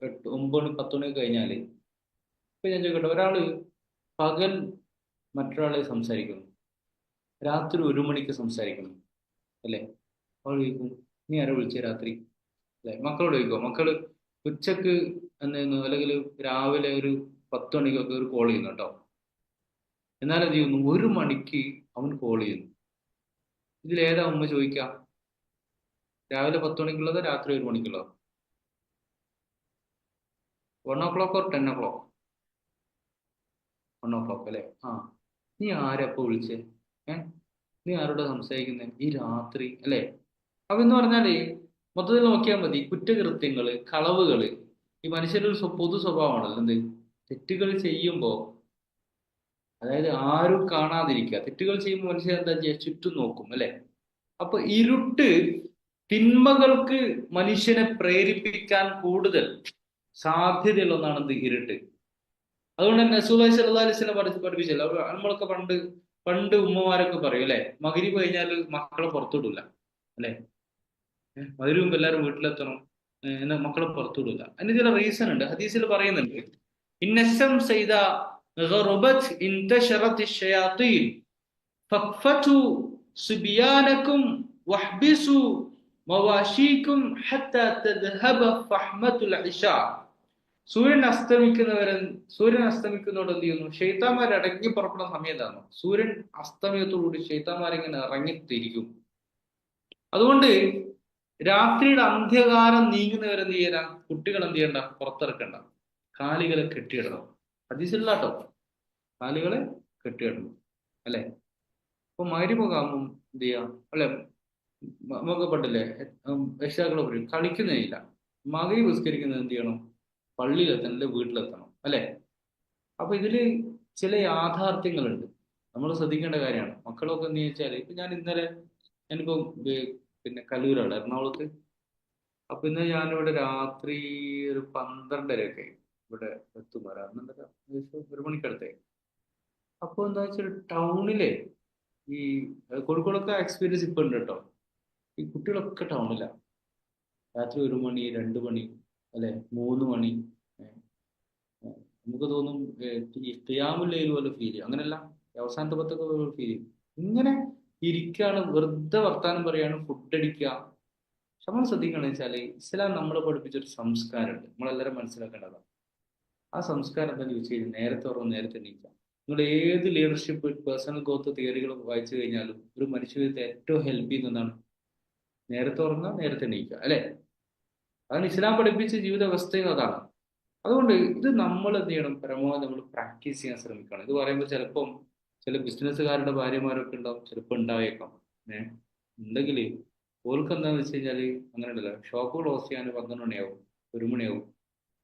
8, 9 മണി 10 മണി കഴിഞ്ഞാല്, ഇപ്പൊ ഞാൻ ചോദിക്കട്ടെ, ഒരാള് പകൽ മറ്റൊരാളെ സംസാരിക്കുന്നു, രാത്രി 1 മണിക്ക് സംസാരിക്കുന്നു, അല്ലെ, അവൾ ചോദിക്കും, നീ ആരെ വിളിച്ച രാത്രി? അല്ലെ, മക്കളോട് ചോദിക്കോ, മക്കള് ഉച്ചക്ക് എന്തായിരുന്നു, അല്ലെങ്കിൽ രാവിലെ ഒരു 10 മണിക്കൊക്കെ ഒരു കോൾ ചെയ്യുന്നു കേട്ടോ, എന്നാൽ എന്ത് ചെയ്യുന്നു, 1 മണിക്ക് അവൻ കോൾ ചെയ്യുന്നു. ഇതിലേതാ ഉമ്മ ചോദിക്കാം? രാവിലെ 10 മണിക്കുള്ളതോ രാത്രി 1 മണിക്കുള്ളതോ? 1 o'clock or 10 o'clock? 1 o'clock, അല്ലെ? നീ ആരപ്പോ വിളിച്ചേ? നീ ആരോടാ സംസാരിക്കുന്നത് ഈ രാത്രി, അല്ലെ? അപ്പൊ എന്ന് പറഞ്ഞാല് മൊത്തത്തിൽ നോക്കിയാൽ മതി, കുറ്റകൃത്യങ്ങള്, കളവുകള്, ഈ മനുഷ്യരുടെ ഒരു പൊതു സ്വഭാവമാണല്ലോ. എന്ത് തെറ്റുകൾ ചെയ്യുമ്പോ, അതായത് ആരും കാണാതിരിക്കുക, തെറ്റുകൾ ചെയ്യുമ്പോൾ മനുഷ്യൻ എന്താ ചെയ്യുക? ചുറ്റും നോക്കും, അല്ലെ? അപ്പൊ ഇരുട്ട് തിന്മകൾക്ക് മനുഷ്യനെ പ്രേരിപ്പിക്കാൻ കൂടുതൽ സാധ്യതയുള്ള ഒന്നാണ് എന്ത്? ഇരുട്ട്. അതുകൊണ്ട് തന്നെ റസൂലുള്ളാഹി സ്വല്ലല്ലാഹു അലൈഹി വസല്ലം പഠിപ്പിച്ചല്ലോ, നമ്മളൊക്കെ പണ്ട് ഉമ്മമാരൊക്കെ പറയും, അല്ലെ, മഗ്‌രിബ് കഴിഞ്ഞാൽ മക്കളെ പുറത്തുവിടില്ല, അല്ലെ, മഗ്‌രിബ് മുമ്പ് എല്ലാവരും വീട്ടിലെത്തണം, എന്നാൽ മക്കളെ പുറത്തുവിടില്ല. അതിന് ചില റീസൺ ഉണ്ട്. ഹദീസിൽ പറയുന്നുണ്ട്, ഇന്നസം സൈദ ഗറബത് ഇൻതശറത് الشياطين فقفتوا صبيانكم واحبسوا مواشيكم حتى تذهب فحمة العشاء സൂര്യൻ അസ്തമിക്കുന്നതോട് എന്ത് ചെയ്യുന്നു? ശൈത്താന്മാർ ഇടങ്ങി പുറപ്പെടുന്ന സമയത്താണ്. സൂര്യൻ അസ്തമയത്തോടുകൂടി ശൈത്താന്മാരിങ്ങനെ ഇറങ്ങിത്തിരിക്കും. അതുകൊണ്ട് രാത്രിയുടെ അന്ത്യകാലം നീങ്ങുന്നവരെ എന്ത് ചെയ്യാ? കുട്ടികൾ എന്ത് ചെയ്യണ്ട? പുറത്തിറക്കണ്ട, കാലികളെ കെട്ടിയിടണം. ഹദീസില്ലാട്ടോ, കാലുകളെ കെട്ടിയിടണം, അല്ലെ? അപ്പൊ മഗ്‌രിബൊക്കെ എന്ത് ചെയ്യാം, അല്ലെ? നമുക്ക് പണ്ടില്ലേ രക്ഷിതാക്കളെ പറയും കളിക്കുന്നില്ല, മഗ്‌രിബ് നിസ്കരിക്കുന്നത് എന്ത് ചെയ്യണം? പള്ളിയിലെത്തണം, അല്ലെ വീട്ടിലെത്തണം, അല്ലെ? അപ്പൊ ഇതില് ചില യാഥാർത്ഥ്യങ്ങളുണ്ട്, നമ്മൾ ശ്രദ്ധിക്കേണ്ട കാര്യമാണ്. മക്കളൊക്കെ എന്ന് ചോദിച്ചാല്, ഇപ്പൊ ഞാനിപ്പോ പിന്നെ കല്ലൂരാണ്, എറണാകുളത്ത്. അപ്പൊ ഇന്ന് ഞാനിവിടെ രാത്രി ഒരു 12:30 ഇവിടെ എത്തും, വരാറുണ്ട്, 1 മണിക്കടുത്തേ. അപ്പൊ എന്താ വെച്ചാൽ ടൗണിലെ ഈ കോഴിക്കോടൊക്കെ എക്സ്പീരിയൻസ് ഇപ്പൊ ഉണ്ട് കേട്ടോ. ഈ കുട്ടികളൊക്കെ ടൗണിലാണ്. രാത്രി 1 മണി, 2 മണി, അല്ലെ 3 മണി. നമുക്ക് തോന്നും ഈ ഖിയാമുൽ ലൈൽ പോലെ ഫീൽ ചെയ്യും. അങ്ങനെയല്ല, അവസാനത്തെ 10 പോലെ ഫീൽ ചെയ്യും. ഇങ്ങനെ ഇരിക്കുകയാണ്, വെറുതെ വർത്താനം പറയാണ്, ഫുഡ് അടിക്കുക. പക്ഷെ നമ്മൾ ശ്രദ്ധിക്കണമെന്ന് വെച്ചാല് ഇസ്ലാം നമ്മളെ പഠിപ്പിച്ചൊരു സംസ്കാരമുണ്ട്, നമ്മളെല്ലാവരും മനസ്സിലാക്കേണ്ടതാണ്. ആ സംസ്കാരം എന്താ ചോദിച്ചു കഴിഞ്ഞാൽ നേരത്തെ ഉറങ്ങും, നേരത്തെ എണീക്കാം. നിങ്ങൾ ഏത് ലീഡർഷിപ്പ്, പേഴ്സണൽ ഗ്രോത്ത് തിയറികൾ വായിച്ചു കഴിഞ്ഞാലും ഒരു മനുഷ്യത്തെ ഏറ്റവും ഹെൽപ്പ് ചെയ്യുന്നതാണ് നേരത്തെ ഉറങ്ങുക, നേരത്തെ എണീക്കുക, അല്ലെ? അതാണ് ഇസ്ലാം പഠിപ്പിച്ച ജീവിത വ്യവസ്ഥയും അതാണ്. അതുകൊണ്ട് ഇത് നമ്മൾ എന്ത് ചെയ്യണം? പരമാവധി നമ്മൾ പ്രാക്ടീസ് ചെയ്യാൻ ശ്രമിക്കണം. ഇത് പറയുമ്പോൾ ചിലപ്പം ചില ബിസിനസ്സുകാരുടെ ഭാര്യമാരൊക്കെ ഉണ്ടാവും, ചിലപ്പോൾ ഉണ്ടായേക്കാം. ഉണ്ടെങ്കിൽ ഓർക്ക് എന്താണെന്ന് വെച്ച് കഴിഞ്ഞാൽ അങ്ങനെ ഉണ്ടല്ലോ, ഷോപ്പ് ക്ലോസ് ചെയ്യാൻ 12 മണിയാവും, 1 മണിയാവും.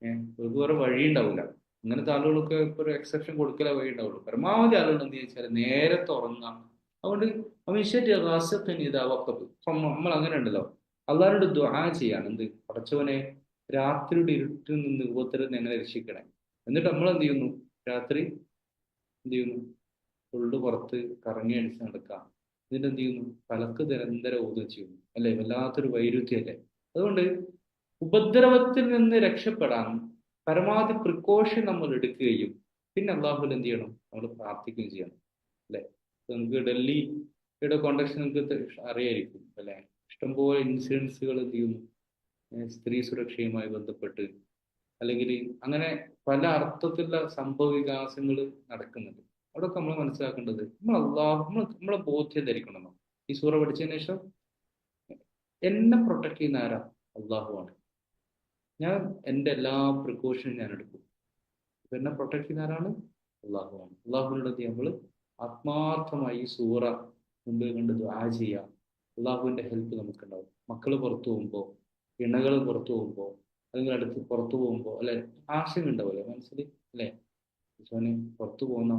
അവർക്ക് വേറെ വഴി ഉണ്ടാവില്ല. അങ്ങനത്തെ ആളുകൾക്ക് ഇപ്പൊ ഒരു എക്സെപ്ഷൻ കൊടുക്കലേ വഴി ഉണ്ടാവുള്ളൂ. പരമാവധി ആളുകൾ എന്ത് ചോദിച്ചാൽ നേരത്തെ ഉറങ്ങാം. അതുകൊണ്ട് നമ്മൾ അങ്ങനെ ഉണ്ടല്ലോ, അള്ളാഹുവിനോട് ദുആ ചെയ്യാണ്. എന്ത്? പടച്ചവനെ, രാത്രിയുടെ ഇരുട്ടിൽ നിന്ന് ഉപദ്രവം എങ്ങനെ രക്ഷിക്കണേ. എന്നിട്ട് നമ്മൾ എന്ത് ചെയ്യുന്നു? രാത്രി എന്ത് ചെയ്യുന്നു? ഫുള്ള് പുറത്ത് കറങ്ങി അടിച്ച് നടക്കാം. എന്നിട്ട് എന്ത് ചെയ്യുന്നു? തലക്ക് നിരന്തരം ഊതുക ചെയ്യുന്നു, അല്ലെ? വല്ലാത്തൊരു വൈരുദ്ധ്യല്ലേ? അതുകൊണ്ട് ഉപദ്രവത്തിൽ നിന്ന് രക്ഷപ്പെടാൻ പരമാവധി പ്രിക്കോഷൻ നമ്മൾ എടുക്കുകയും പിന്നെ അള്ളാഹുവിൽ എന്ത് ചെയ്യണം? നമ്മൾ പ്രാർത്ഥിക്കുകയും ചെയ്യണം, അല്ലെ? നമുക്ക് ഡൽഹിയുടെ കോണ്ടക്സ്റ്റ് നിങ്ങൾക്ക് അറിയായിരിക്കും, അല്ലെ? ഇഷ്ടംപോലെ ഇൻസിഡൻസുകൾ എന്ത് ചെയ്യുന്നു? സ്ത്രീ സുരക്ഷയുമായി ബന്ധപ്പെട്ട്, അല്ലെങ്കിൽ അങ്ങനെ പല അർത്ഥത്തിലുള്ള സംഭവ വികാസങ്ങൾ നടക്കുന്നുണ്ട്. അവിടെയൊക്കെ നമ്മൾ മനസ്സിലാക്കേണ്ടത് നമ്മളെ ബോധ്യം ധരിക്കണം. ഈ സൂറ പഠിച്ചതിന് ശേഷം എന്നെ പ്രൊട്ടക്ട് ചെയ്യുന്ന ആരാ? അള്ളാഹുവാണ്. ഞാൻ എൻ്റെ എല്ലാ പ്രിക്കോഷനും ഞാൻ എടുക്കും. എന്നെ പ്രൊട്ടക്ട് ചെയ്യുന്ന ആരാണ്? അള്ളാഹുവാണ്. അള്ളാഹുവിനോട് നമ്മൾ ആത്മാർത്ഥമായി ഈ സൂറ മുമ്പിൽ കണ്ട് ദുആ ചെയ്യുക. അള്ളാഹുവിൻ്റെ ഹെൽപ്പ് നമുക്കുണ്ടാവും. മക്കൾ പുറത്തു പോകുമ്പോൾ, ഇണകൾ പുറത്തു പോകുമ്പോൾ, അല്ലെങ്കിൽ അടുത്ത് പുറത്തു പോകുമ്പോൾ, അല്ലെ, ആശയം ഉണ്ടാവില്ല മനസ്സിൽ, അല്ലെ? ഈശോനെ പുറത്തു പോകുന്ന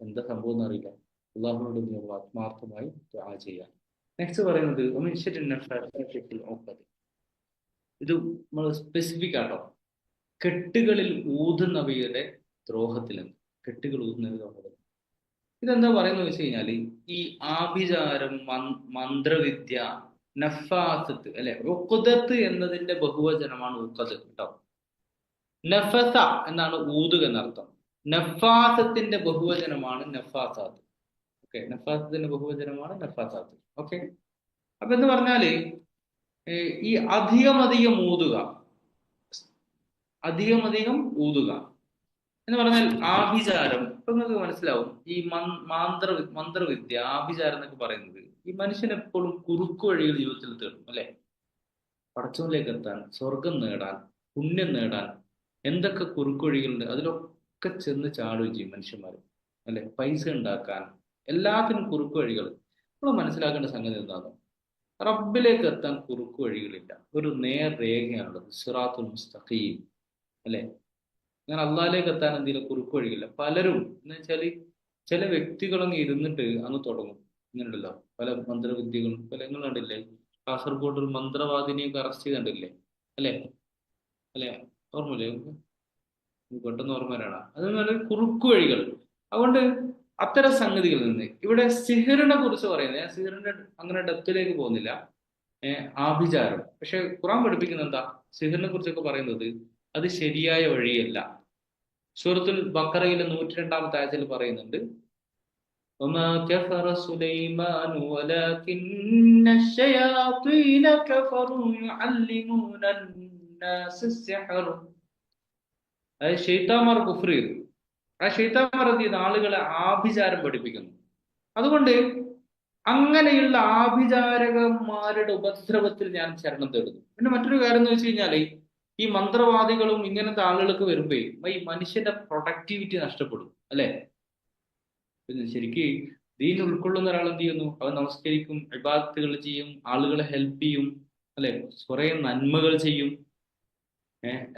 എന്താ സംഭവം എന്നറിയില്ല, അള്ളാഹുവിനോട് നമ്മൾ ആത്മാർത്ഥമായി ദുആ ചെയ്യുക. നെക്സ്റ്റ് പറയുന്നത് ഇത് നമ്മൾ സ്പെസിഫിക് ആട്ടോ. കെട്ടുകളിൽ ഊതുന്നവയുടെ ദ്രോഹത്തിലെന്ന്. കെട്ടുകൾ ഊതുന്നവയുടെ ദ്രോഹത്തിൽ ഇതെന്താ പറയുന്നത് വെച്ച് കഴിഞ്ഞാൽ, ഈ ആഭിചാരം, മന്ത്രവിദ്യ, നഫാസത്ത്, അല്ലെ, ഉഖ്ദത്ത് എന്നതിന്റെ ബഹുവചനമാണ് ഉഖദ് കേട്ടോ. നഫസ എന്നാണ് ഊതുക എന്നർത്ഥം. നഫാസത്തിന്റെ ബഹുവചനമാണ് നഫാസാത്ത്. ഓക്കെ, നഫാസത്തിന്റെ ബഹുവചനമാണ് നഫാസാത്ത്. ഓക്കെ, അപ്പൊ എന്ന് പറഞ്ഞാല് ഈ അധികം ഊതുക, അധികം ഊതുക എന്ന് പറഞ്ഞാൽ ആഭിചാരം. ഇപ്പൊ നിങ്ങൾക്ക് മനസ്സിലാവും, ഈ മന്ത്രവിദ്യ, ആഭിചാരം എന്നൊക്കെ പറയുന്നത് ഈ മനുഷ്യൻ എപ്പോഴും കുറുക്കു വഴികൾ ജീവിതത്തിൽ തേടും, അല്ലെ? പടച്ചവനിലേക്ക് എത്താൻ, സ്വർഗം നേടാൻ, പുണ്യം നേടാൻ എന്തൊക്കെ കുറുക്കു വഴികളുണ്ട് അതിലൊക്കെ ചെന്ന് ചാടുകയും ചെയ്യും മനുഷ്യന്മാർ, അല്ലെ? പൈസ ഉണ്ടാക്കാൻ എല്ലാത്തിനും കുറുക്കു വഴികൾ. നമ്മൾ മനസ്സിലാക്കേണ്ട സംഗതി എന്താണ്? റബ്ബിലേക്ക് എത്താൻ കുറുക്കു വഴികളില്ല, ഒരു നേർ രേഖയാണുള്ളത്, സിറാത്തുൽ മുസ്തഖീം, അല്ലെ? അങ്ങനെ അള്ളാഹിലേക്ക് എത്താൻ എന്തെങ്കിലും കുറുക്കു വഴിയില്ല. പലരും എന്ന് വെച്ചാൽ ചില വ്യക്തികളങ്ങ് ഇരുന്നിട്ട് അങ്ങ് തുടങ്ങും. ഇങ്ങനെയുണ്ടല്ലോ പല മന്ത്രവിദ്യകളും. പല നിങ്ങൾ കണ്ടില്ലേ, കാസർഗോഡ് ഒരു മന്ത്രവാദിനെയൊക്കെ അറസ്റ്റ് ചെയ്തിട്ടില്ലേ, അല്ലെ? അല്ലെ, ഓർമ്മയില്ലേ? പെട്ടെന്ന് ഓർമ്മ വരാണ്. അതെന്ന് പറഞ്ഞാൽ കുറുക്കു വഴികൾ. അതുകൊണ്ട് അത്തരം സംഗതികളിൽ നിന്ന് ഇവിടെ സിഹിറിനെ കുറിച്ച് പറയുന്നത്, ഞാൻ സിഹിറിന്റെ അങ്ങനെ ഡെപ്തിലേക്ക് പോകുന്നില്ല. ആഭിചാരം, പക്ഷെ ഖുർആൻ പഠിപ്പിക്കുന്ന എന്താ? സിഹിറിനെ കുറിച്ചൊക്കെ പറയുന്നത് അത് ശരിയായ വഴിയല്ല. സൂറത്തുൽ ബഖറയിലെ 102-ാമത്തെ ആയത്തിൽ പറയുന്നുണ്ട്, وما كفر سليمان ولكن الشياطين كفروا يعلمون الناس السحر. അതായത് ഷെയ്ത്താന്മാർ കുഫ്ർ ചെയ്തു. ആ ഷെയ്ത്താന്മാർ എന്ത് ചെയ്തു? ആളുകളെ ആഭിചാരം പഠിപ്പിക്കുന്നു. അതുകൊണ്ട് അങ്ങനെയുള്ള ആഭിചാരകന്മാരുടെ ഉപദ്രവത്തിൽ ഞാൻ ശരണം തേടുന്നു. പിന്നെ മറ്റൊരു കാര്യം എന്ന് വെച്ച് കഴിഞ്ഞാല് ഈ മന്ത്രവാദികളും ഇങ്ങനത്തെ ആളുകൾക്ക് വരുമ്പോ ഈ മനുഷ്യന്റെ പ്രൊഡക്ടിവിറ്റി നഷ്ടപ്പെടും, അല്ലെ? പിന്നെ ശരിക്ക് ദീൻ ഉൾക്കൊള്ളുന്ന ഒരാൾ എന്ത് ചെയ്യുന്നു? അവൻ നമസ്കരിക്കും, ഇബാദത്തുകൾ ചെയ്യും, ആളുകളെ ഹെൽപ്പ് ചെയ്യും, അല്ലെ? കുറെ നന്മകൾ ചെയ്യും.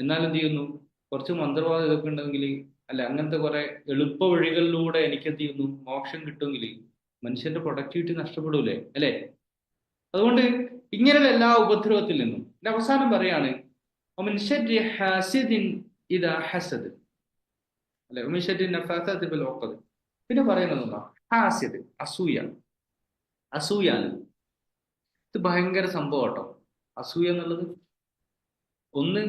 എന്നാൽ എന്ത് ചെയ്യുന്നു? കുറച്ച് മന്ത്രവാദം ഇതൊക്കെ ഉണ്ടെങ്കിൽ, അല്ലെ, അങ്ങനത്തെ കുറെ എളുപ്പ വഴികളിലൂടെ എനിക്ക് എന്ത് ചെയ്യുന്നു? മോക്ഷം കിട്ടുമെങ്കിൽ മനുഷ്യന്റെ പ്രൊഡക്ടിവിറ്റി നഷ്ടപ്പെടൂലേ, അല്ലെ? അതുകൊണ്ട് ഇങ്ങനെയുള്ള എല്ലാ ഉപദ്രവത്തിൽ നിന്നും എന്റെ അവസാനം പറയാണ് ومن شر حاسد إذا حسد, അല്ലെ? ومن شر النفاثات بالعقد. പിന്നെ പറയുന്നത് എന്താ? ഹാസിദ്, അസൂയ. അസൂയാണ് ഇത് ഭയങ്കര സംഭവം കേട്ടോ. അസൂയ എന്നുള്ളത് ഒന്ന്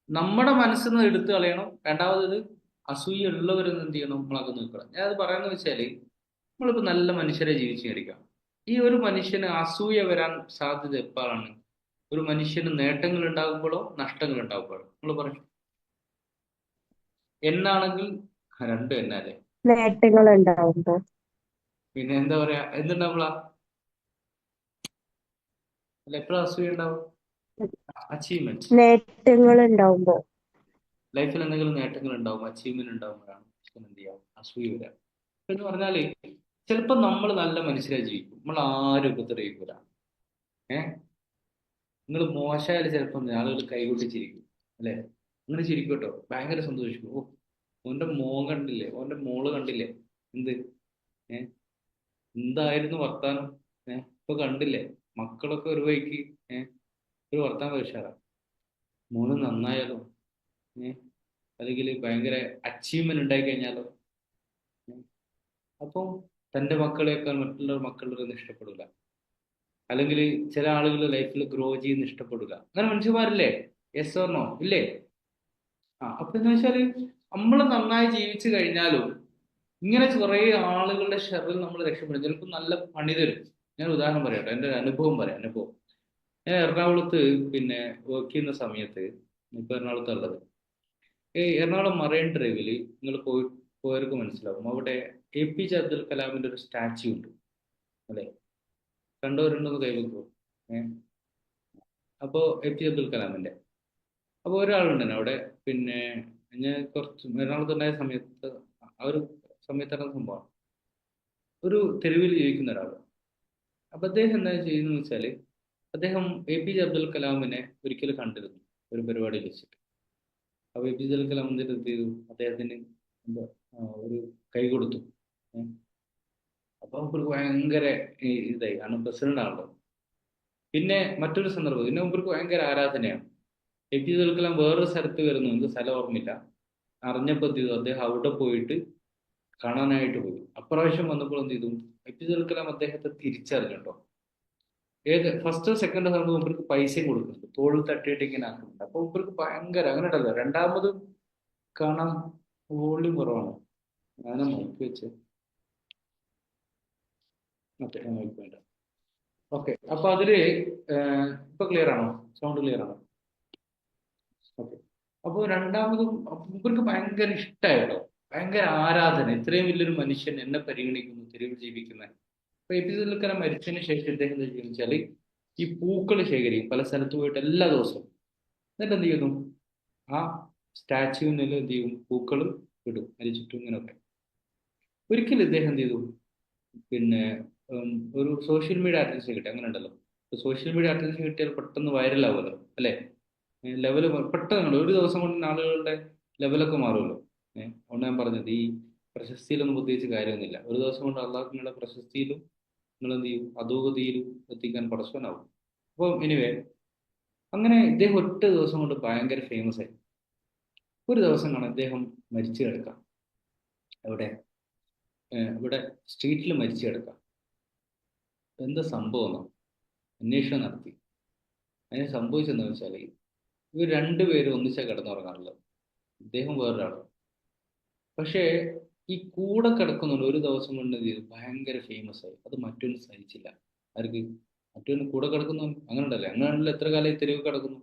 നമ്മുടെ മനസ്സിൽ നിന്ന് എടുത്തു കളയണം. രണ്ടാമത് ഇത് അസൂയ ഉള്ളവരെന്ന് എന്ത് ചെയ്യണം? നമ്മളൊക്കെ നോക്കണം. ഞാൻ അത് പറയുന്നത് വെച്ചാല് നമ്മളിപ്പോ നല്ല മനുഷ്യരെ ജീവിച്ചു മേടിക്കാം. ഈ ഒരു മനുഷ്യന് അസൂയ വരാൻ സാധ്യത എപ്പോഴാണ്? ഒരു മനുഷ്യന് നേട്ടങ്ങൾ ഉണ്ടാകുമ്പോഴോ നഷ്ടങ്ങൾ ഉണ്ടാകുമ്പോഴോ? നമ്മൾ പറയും എന്നാണെങ്കിൽ രണ്ടും എന്നല്ലേ. നേട്ടങ്ങൾ ഉണ്ടാവുമ്പോ പിന്നെ എന്താ പറയാ, എന്തുണ്ടാവുക? അല്ല, എപ്പോഴും അസൂയ ഉണ്ടാവും? അച്ചീവ്മെന്റ്, നേട്ടങ്ങൾ ഉണ്ടാവുമ്പോ ലൈഫിൽ എന്തെങ്കിലും നേട്ടങ്ങൾ ഉണ്ടാവും, അച്ചീവ്മെന്റ് ഉണ്ടാകുമ്പോഴാണ് എന്ത് ചെയ്യാം? അസൂയ വരാം. എന്ന് പറഞ്ഞാല് ചിലപ്പോൾ നമ്മൾ നല്ല മനുഷ്യരെ ജീവിക്കും, നമ്മൾ ആരും ഉപദ്രവിക്കൂല. നിങ്ങൾ മോശമായാലും ചിലപ്പോൾ ആളുകൾ കൈകൊട്ടിച്ചിരിക്കും, അല്ലെ? അങ്ങനെ ചിരിക്കും കേട്ടോ, ഭയങ്കര സന്തോഷിക്കും. ഓ, ഓന്റെ മോൻ കണ്ടില്ലേ, ഓന്റെ മോള് കണ്ടില്ലേ, എന്ത് എന്തായിരുന്നു വർത്താനം, ഇപ്പൊ കണ്ടില്ലേ മക്കളൊക്കെ ഒരു വഴിക്ക്, ഒരു വർത്താനം ഉഷാറാ, മോന് നന്നായാലോ, അല്ലെങ്കിൽ ഭയങ്കര അച്ചീവ്മെന്റ് ഉണ്ടായി കഴിഞ്ഞാലോ. അപ്പം തൻ്റെ മക്കളെക്കാൾ മറ്റുള്ള മക്കളുടെ ഇഷ്ടപ്പെടില്ല. അല്ലെങ്കിൽ ചില ആളുകൾ ലൈഫിൽ ഗ്രോ ചെയ്യുന്ന ഇഷ്ടപ്പെടില്ല. അങ്ങനെ മനുഷ്യന്മാരില്ലേ? Yes or no? ഇല്ലേ? അപ്പൊ എന്ന് വെച്ചാല് നമ്മൾ നന്നായി ജീവിച്ചു കഴിഞ്ഞാലും ഇങ്ങനെ കുറെ ആളുകളുടെ ഷെറിൽ നമ്മൾ രക്ഷപ്പെടും. ചിലപ്പോൾ നല്ല പണി തരും. ഞാൻ ഉദാഹരണം പറയട്ടെ, എൻ്റെ ഒരു അനുഭവം പറയാം. അനുഭവം, ഞാൻ എറണാകുളത്ത് പിന്നെ വർക്ക് ചെയ്യുന്ന സമയത്ത്, ഇപ്പൊ എറണാകുളത്തുള്ളത്, എറണാകുളം മറൈൻ ഡ്രൈവിൽ നിങ്ങൾ പോയവർക്ക് മനസ്സിലാവും. അവിടെ APJ അബ്ദുൽ കലാമിന്റെ ഒരു സ്റ്റാച്യു ഉണ്ട്, അല്ലെ? കണ്ടവരുണ്ടെന്ന് കൈവെക്കുമോ? അപ്പോൾ APJ അബ്ദുൽ കലാമിന്റെ അപ്പോൾ ഒരാളുണ്ട് അവിടെ. പിന്നെ ഞാൻ കുറച്ച് എറണാകുളത്തുണ്ടായ സമയത്ത്, ആ ഒരു സമയത്താണ് സംഭവം. ഒരു തെരുവിൽ ജീവിക്കുന്ന ഒരാൾ. അപ്പൊ അദ്ദേഹം എന്താ ചെയ്യുന്നത് വെച്ചാല്, അദ്ദേഹം APJ അബ്ദുൽ കലാമിനെ ഒരിക്കൽ കണ്ടിരുന്നു ഒരു പരിപാടിയിൽ വെച്ചിട്ട്. അപ്പൊ APJ അബ്ദുൽ കലാം എന്ത് ചെയ്തു? അദ്ദേഹത്തിന് എന്താ ഒരു കൈ കൊടുത്തു. അപ്പൊ അവർക്ക് ഭയങ്കര ഇതായി, കാരണം പ്രസിഡന്റ് ആണല്ലോ. പിന്നെ മറ്റൊരു സന്ദർഭം, പിന്നെ അവർക്ക് ഭയങ്കര ആരാധനയാണ്. APJ അബ്ദുൽ കലാം വേറൊരു സ്ഥലത്ത് വരുന്നു, എന്ത് സ്ഥലം ഓർമ്മയില്ല. അറിഞ്ഞപ്പോൾ എന്ത് ചെയ്തു? അദ്ദേഹം അവിടെ പോയിട്ട് കാണാനായിട്ട് പോയി. അപ്രാവശ്യം വന്നപ്പോൾ എന്ത് ചെയ്തു? APJ അബ്ദുൽ കലാം അദ്ദേഹത്തെ തിരിച്ചറിഞ്ഞിട്ടോ. ഫസ്റ്റ് സെക്കൻഡ് സമയത്ത് മുമ്പർക്ക് പൈസയും കൊടുക്കുന്നുണ്ട്, തോളിൽ തട്ടിയിട്ട് ഇങ്ങനെ ആക്കുന്നുണ്ട്. അപ്പൊ മുമ്പർക്ക് ഭയങ്കര അങ്ങനെ ഉണ്ടല്ലോ. രണ്ടാമതും കാണാൻ വോളിയം കുറവാണ്. ഞാൻ മൈക്ക് വെച്ച് മൈക്ക് വേണ്ട. ഓക്കെ, അപ്പൊ അതില് ഇപ്പൊ ക്ലിയർ ആണോ? സൗണ്ട് ക്ലിയർ ആണോ? ഓക്കെ. അപ്പോൾ രണ്ടാമതും മുമ്പർക്ക് ഭയങ്കര ഇഷ്ടമായിട്ടോ, ഭയങ്കര ആരാധന. ഇത്രയും വലിയൊരു മനുഷ്യൻ എന്നെ പരിഗണിക്കുന്നു, തെരുവിൽ ജീവിക്കുന്ന. അപ്പൊ APJ അബ്ദുൽ കലാം മരിച്ചതിന് ശേഷം ഇദ്ദേഹം എന്താ ചെയ്യുന്നത് വെച്ചാല് ഈ പൂക്കൾ ശേഖരിക്കും പല സ്ഥലത്ത് പോയിട്ട് എല്ലാ ദിവസവും. എന്നിട്ട് എന്ത് ചെയ്യുന്നു? ആ സ്റ്റാച്യുവിന് എന്ത് ചെയ്യും? പൂക്കൾ ഇടും അതിന് ചുറ്റും ഇങ്ങനെയൊക്കെ. ഒരിക്കലും ഇദ്ദേഹം എന്ത് ചെയ്തു? പിന്നെ ഒരു സോഷ്യൽ മീഡിയ അറ്റൻഷൻ കിട്ടി. അങ്ങനെ ഉണ്ടല്ലോ, സോഷ്യൽ മീഡിയ അറ്റൻഷൻ കിട്ടിയാൽ പെട്ടെന്ന് വൈറലാവുമല്ലോ, അല്ലെ? ലെവല് പെട്ടെന്ന് ഒരു ദിവസം കൊണ്ട് ആളുകളുടെ ലെവലൊക്കെ മാറുമല്ലോ. അതുകൊണ്ട് ഞാൻ പറഞ്ഞത് ഈ പ്രശസ്തിയിലൊന്നും പ്രത്യേകിച്ച് കാര്യമൊന്നുമില്ല. ഒരു ദിവസം കൊണ്ട് അള്ളാഹുവിനുള്ള പ്രശസ്തിയിലും നിങ്ങൾ എന്ത് ചെയ്യും? അധോഗതിയിലും എത്തിക്കാൻ പടച്ചവനാവും. അപ്പോൾ എനിവേ, അങ്ങനെ ഇദ്ദേഹം ഒറ്റ ദിവസം കൊണ്ട് ഭയങ്കര ഫേമസ് ആയി. ഒരു ദിവസം കാണാൻ ഇദ്ദേഹം മരിച്ചു കിടക്കാം. എവിടെ? ഇവിടെ സ്ട്രീറ്റിൽ മരിച്ചു കിടക്കാം. എന്താ സംഭവം? അന്വേഷണം നടത്തി. അതിന് സംഭവിച്ചെന്ന് വെച്ചാൽ ഇവർ രണ്ടുപേരും ഒന്നിച്ചാണ് കിടന്നുറങ്ങാറുള്ളത്, ഇദ്ദേഹം വേറൊരാളും. പക്ഷേ ഈ കൂടെ കിടക്കുന്നുണ്ട് ഒരു ദിവസം കൊണ്ട് എന്ത് ചെയ്തു? ഭയങ്കര ഫേമസ് ആയി. അത് മറ്റൊന്നും സഹിച്ചില്ല. ആർക്ക്? മറ്റൊന്ന് കൂടെ കിടക്കുന്നു. അങ്ങനെ ഉണ്ടല്ലേ? അങ്ങനെയാണല്ലോ എത്ര കാലം തെരുവ് കിടക്കുന്നു.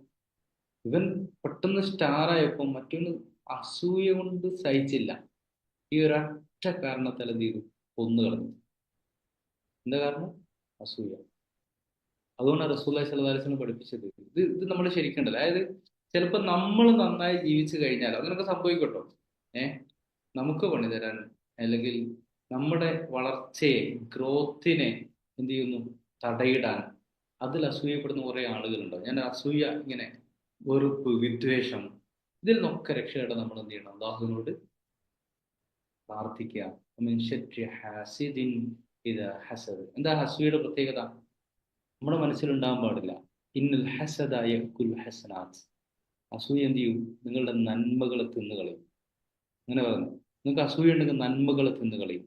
ഇവൻ പെട്ടെന്ന് സ്റ്റാർ ആയപ്പോൾ മറ്റൊന്ന് അസൂയ കൊണ്ട് സഹിച്ചില്ല. ഈ ഒരൊറ്റ കാരണത്താൽ എന്ത് ചെയ്തു? കൊന്നു കളഞ്ഞു. എന്താ കാരണം? അസൂയ. അതുകൊണ്ടാണ് റസൂലുള്ളാഹി സ്വല്ലല്ലാഹു അലൈഹി വസല്ലം പഠിപ്പിച്ചത്. ഇത് നമ്മൾ ശരിക്കണ്ടല്ലോ. അതായത് ചിലപ്പോൾ നമ്മൾ നന്നായി ജീവിച്ചു കഴിഞ്ഞാൽ അങ്ങനെയൊക്കെ സംഭവിക്കട്ടോ. നമുക്ക് പണി തരാൻ, അല്ലെങ്കിൽ നമ്മുടെ വളർച്ചയെ, ഗ്രോത്തിനെ എന്ത് ചെയ്യുന്നു? തടയിടാൻ അതിൽ അസൂയപ്പെടുന്ന കുറേ ആളുകളുണ്ടാവും. ഞാൻ അസൂയ, ഇങ്ങനെ വെറുപ്പ്, വിദ്വേഷം, ഇതിൽ നിന്നൊക്കെ രക്ഷപ്പെടാൻ നമ്മൾ എന്ത് ചെയ്യണം? അല്ലാഹുവിനോട് പ്രാർത്ഥിക്കുക. മിൻ ശർരി ഹാസിദിൻ ഇദാ ഹസദ്. എന്താ അസൂയയുടെ പ്രത്യേകത? നമ്മുടെ മനസ്സിലുണ്ടാകാൻ പാടില്ല. ഇന്നൽ ഹസദ യഅ്കുൽ ഹസനാത്ത്. അസൂയ എന്ത് ചെയ്യും? നിങ്ങളുടെ നന്മകളെ തിന്നുകളയും. അങ്ങനെ പറഞ്ഞു, നിങ്ങൾക്ക് അസൂയ ഉണ്ടെങ്കിൽ നന്മകളെ തിന്നുകളയും.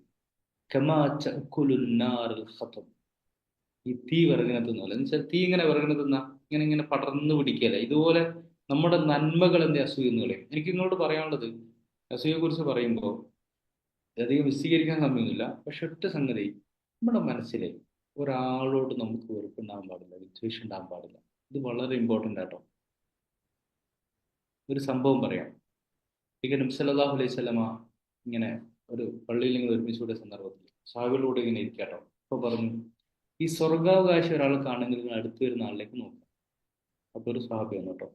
കമാ തഅ്കുലുൻ നാറുൽ ഖതം. ഈ തീ വിറകിനെ തിന്നല്ല. എന്ന് വെച്ചാൽ തീ ഇങ്ങനെ വിറകിനെ തിന്ന ഇങ്ങനെ ഇങ്ങനെ പടർന്നു പിടിക്കല്ല. ഇതുപോലെ നമ്മുടെ നന്മകൾ എന്ത് അസൂയ തിന്നുകളയും. എനിക്ക് നിങ്ങളോട് പറയാനുള്ളത്, അസൂയയെ കുറിച്ച് പറയുമ്പോൾ അധികം വിശദീകരിക്കാൻ സമയമൊന്നുമില്ല. പക്ഷെ ഒറ്റ സംഗതി, നമ്മുടെ മനസ്സിലെ ഒരാളോട് നമുക്ക് വെറുപ്പുണ്ടാകാൻ പാടില്ല, വിദ്വേഷം ഉണ്ടാകാൻ പാടില്ല. ഇത് വളരെ ഇമ്പോർട്ടൻ്റ് ആട്ടോ. ഒരു സംഭവം പറയാം. നബി സല്ലല്ലാഹു അലൈഹി വസല്ലമ ഇങ്ങനെ ഒരു പള്ളിയിൽ നിങ്ങൾ ഒരുമിച്ച് കൂടിയ സന്ദർഭത്തിൽ സ്വഹാബികളോട് ഇങ്ങനെ ഇരിക്കാട്ടോ. അപ്പോൾ പറഞ്ഞു, ഈ സ്വർഗാവകാശം ഒരാൾ കാണുമെങ്കിൽ നിങ്ങൾ അടുത്ത് വരുന്ന ആളിലേക്ക് നോക്കുക. അപ്പോൾ ഒരു സ്വഹാബി വന്നു കേട്ടോ.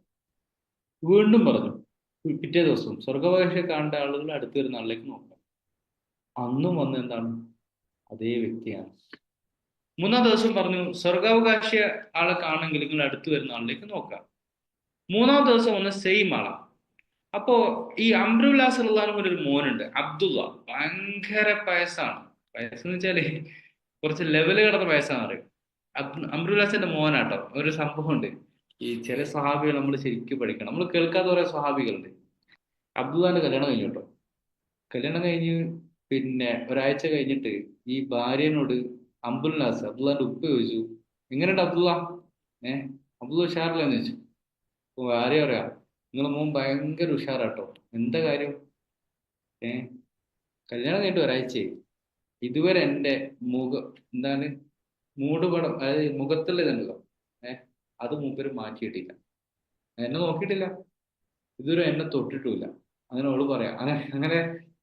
വീണ്ടും പറഞ്ഞു, പിറ്റേ ദിവസവും സ്വർഗാവകാശം കാണേണ്ട ആളുകൾ അടുത്ത് വരുന്ന ആളിലേക്ക് നോക്കുക. അന്നും വന്ന് എന്താണ്? അതേ വ്യക്തിയാണ്. മൂന്നാം ദിവസം പറഞ്ഞു, സ്വർഗാവകാശ ആളെ കാണുമെങ്കിൽ നിങ്ങൾ അടുത്ത് വരുന്ന ആളിലേക്ക് നോക്കുക. മൂന്നാം ദിവസം വന്ന് സെയിം ആളാ. അപ്പോ ഈ അംറുല്ലാ സല്ലല്ലാഹു ഒരു മോനുണ്ട്, അബ്ദുള്ള. ഭയങ്കര പയസാണ്. പയസെന്ന് വെച്ചാല് കുറച്ച് ലെവല് കിടന്ന പയസാന്ന് പറയും. അംറുല്ലാസിന്റെ മോനാട്ടോ. ഒരു സംഭവം ഉണ്ട്. ഈ ചില സ്വഹാബികൾ നമ്മൾ ശരിക്കും പഠിക്കണം. നമ്മൾ കേൾക്കാത്ത കുറെ സ്വഹാബികളുണ്ട്. അബ്ദുള്ളാന്റെ കല്യാണം കഴിഞ്ഞു കേട്ടോ. കല്യാണം കഴിഞ്ഞ് പിന്നെ ഒരാഴ്ച കഴിഞ്ഞിട്ട് ഈ ഭാര്യനോട് അബ്ദുല്ലാന്റെ ഉപ്പ ചോദിച്ചു, എങ്ങനെയുണ്ട് അബ്ദുള്ള? അബ്ദുള്ള ഉഷാറില്ലെന്ന് ചോദിച്ചു. അപ്പൊ ഭാര്യ പറയാ, നിങ്ങളെ മോൻ ഭയങ്കര ഉഷാറാട്ടോ. എന്താ കാര്യം? കല്യാണം കഴിഞ്ഞിട്ട് ഒരാഴ്ചയായി, ഇതുവരെ എൻ്റെ എന്താണ് മൂടുപടം, അതായത് മുഖത്തുള്ള ഇതുണ്ടല്ലോ, അത് മൂപ്പര് മാറ്റിയിട്ടില്ല. എന്നെ നോക്കിയിട്ടില്ല, ഇതുവരെ എന്നെ തൊട്ടിട്ടുമില്ല. അങ്ങനെ അവള് പറയാം. അങ്ങനെ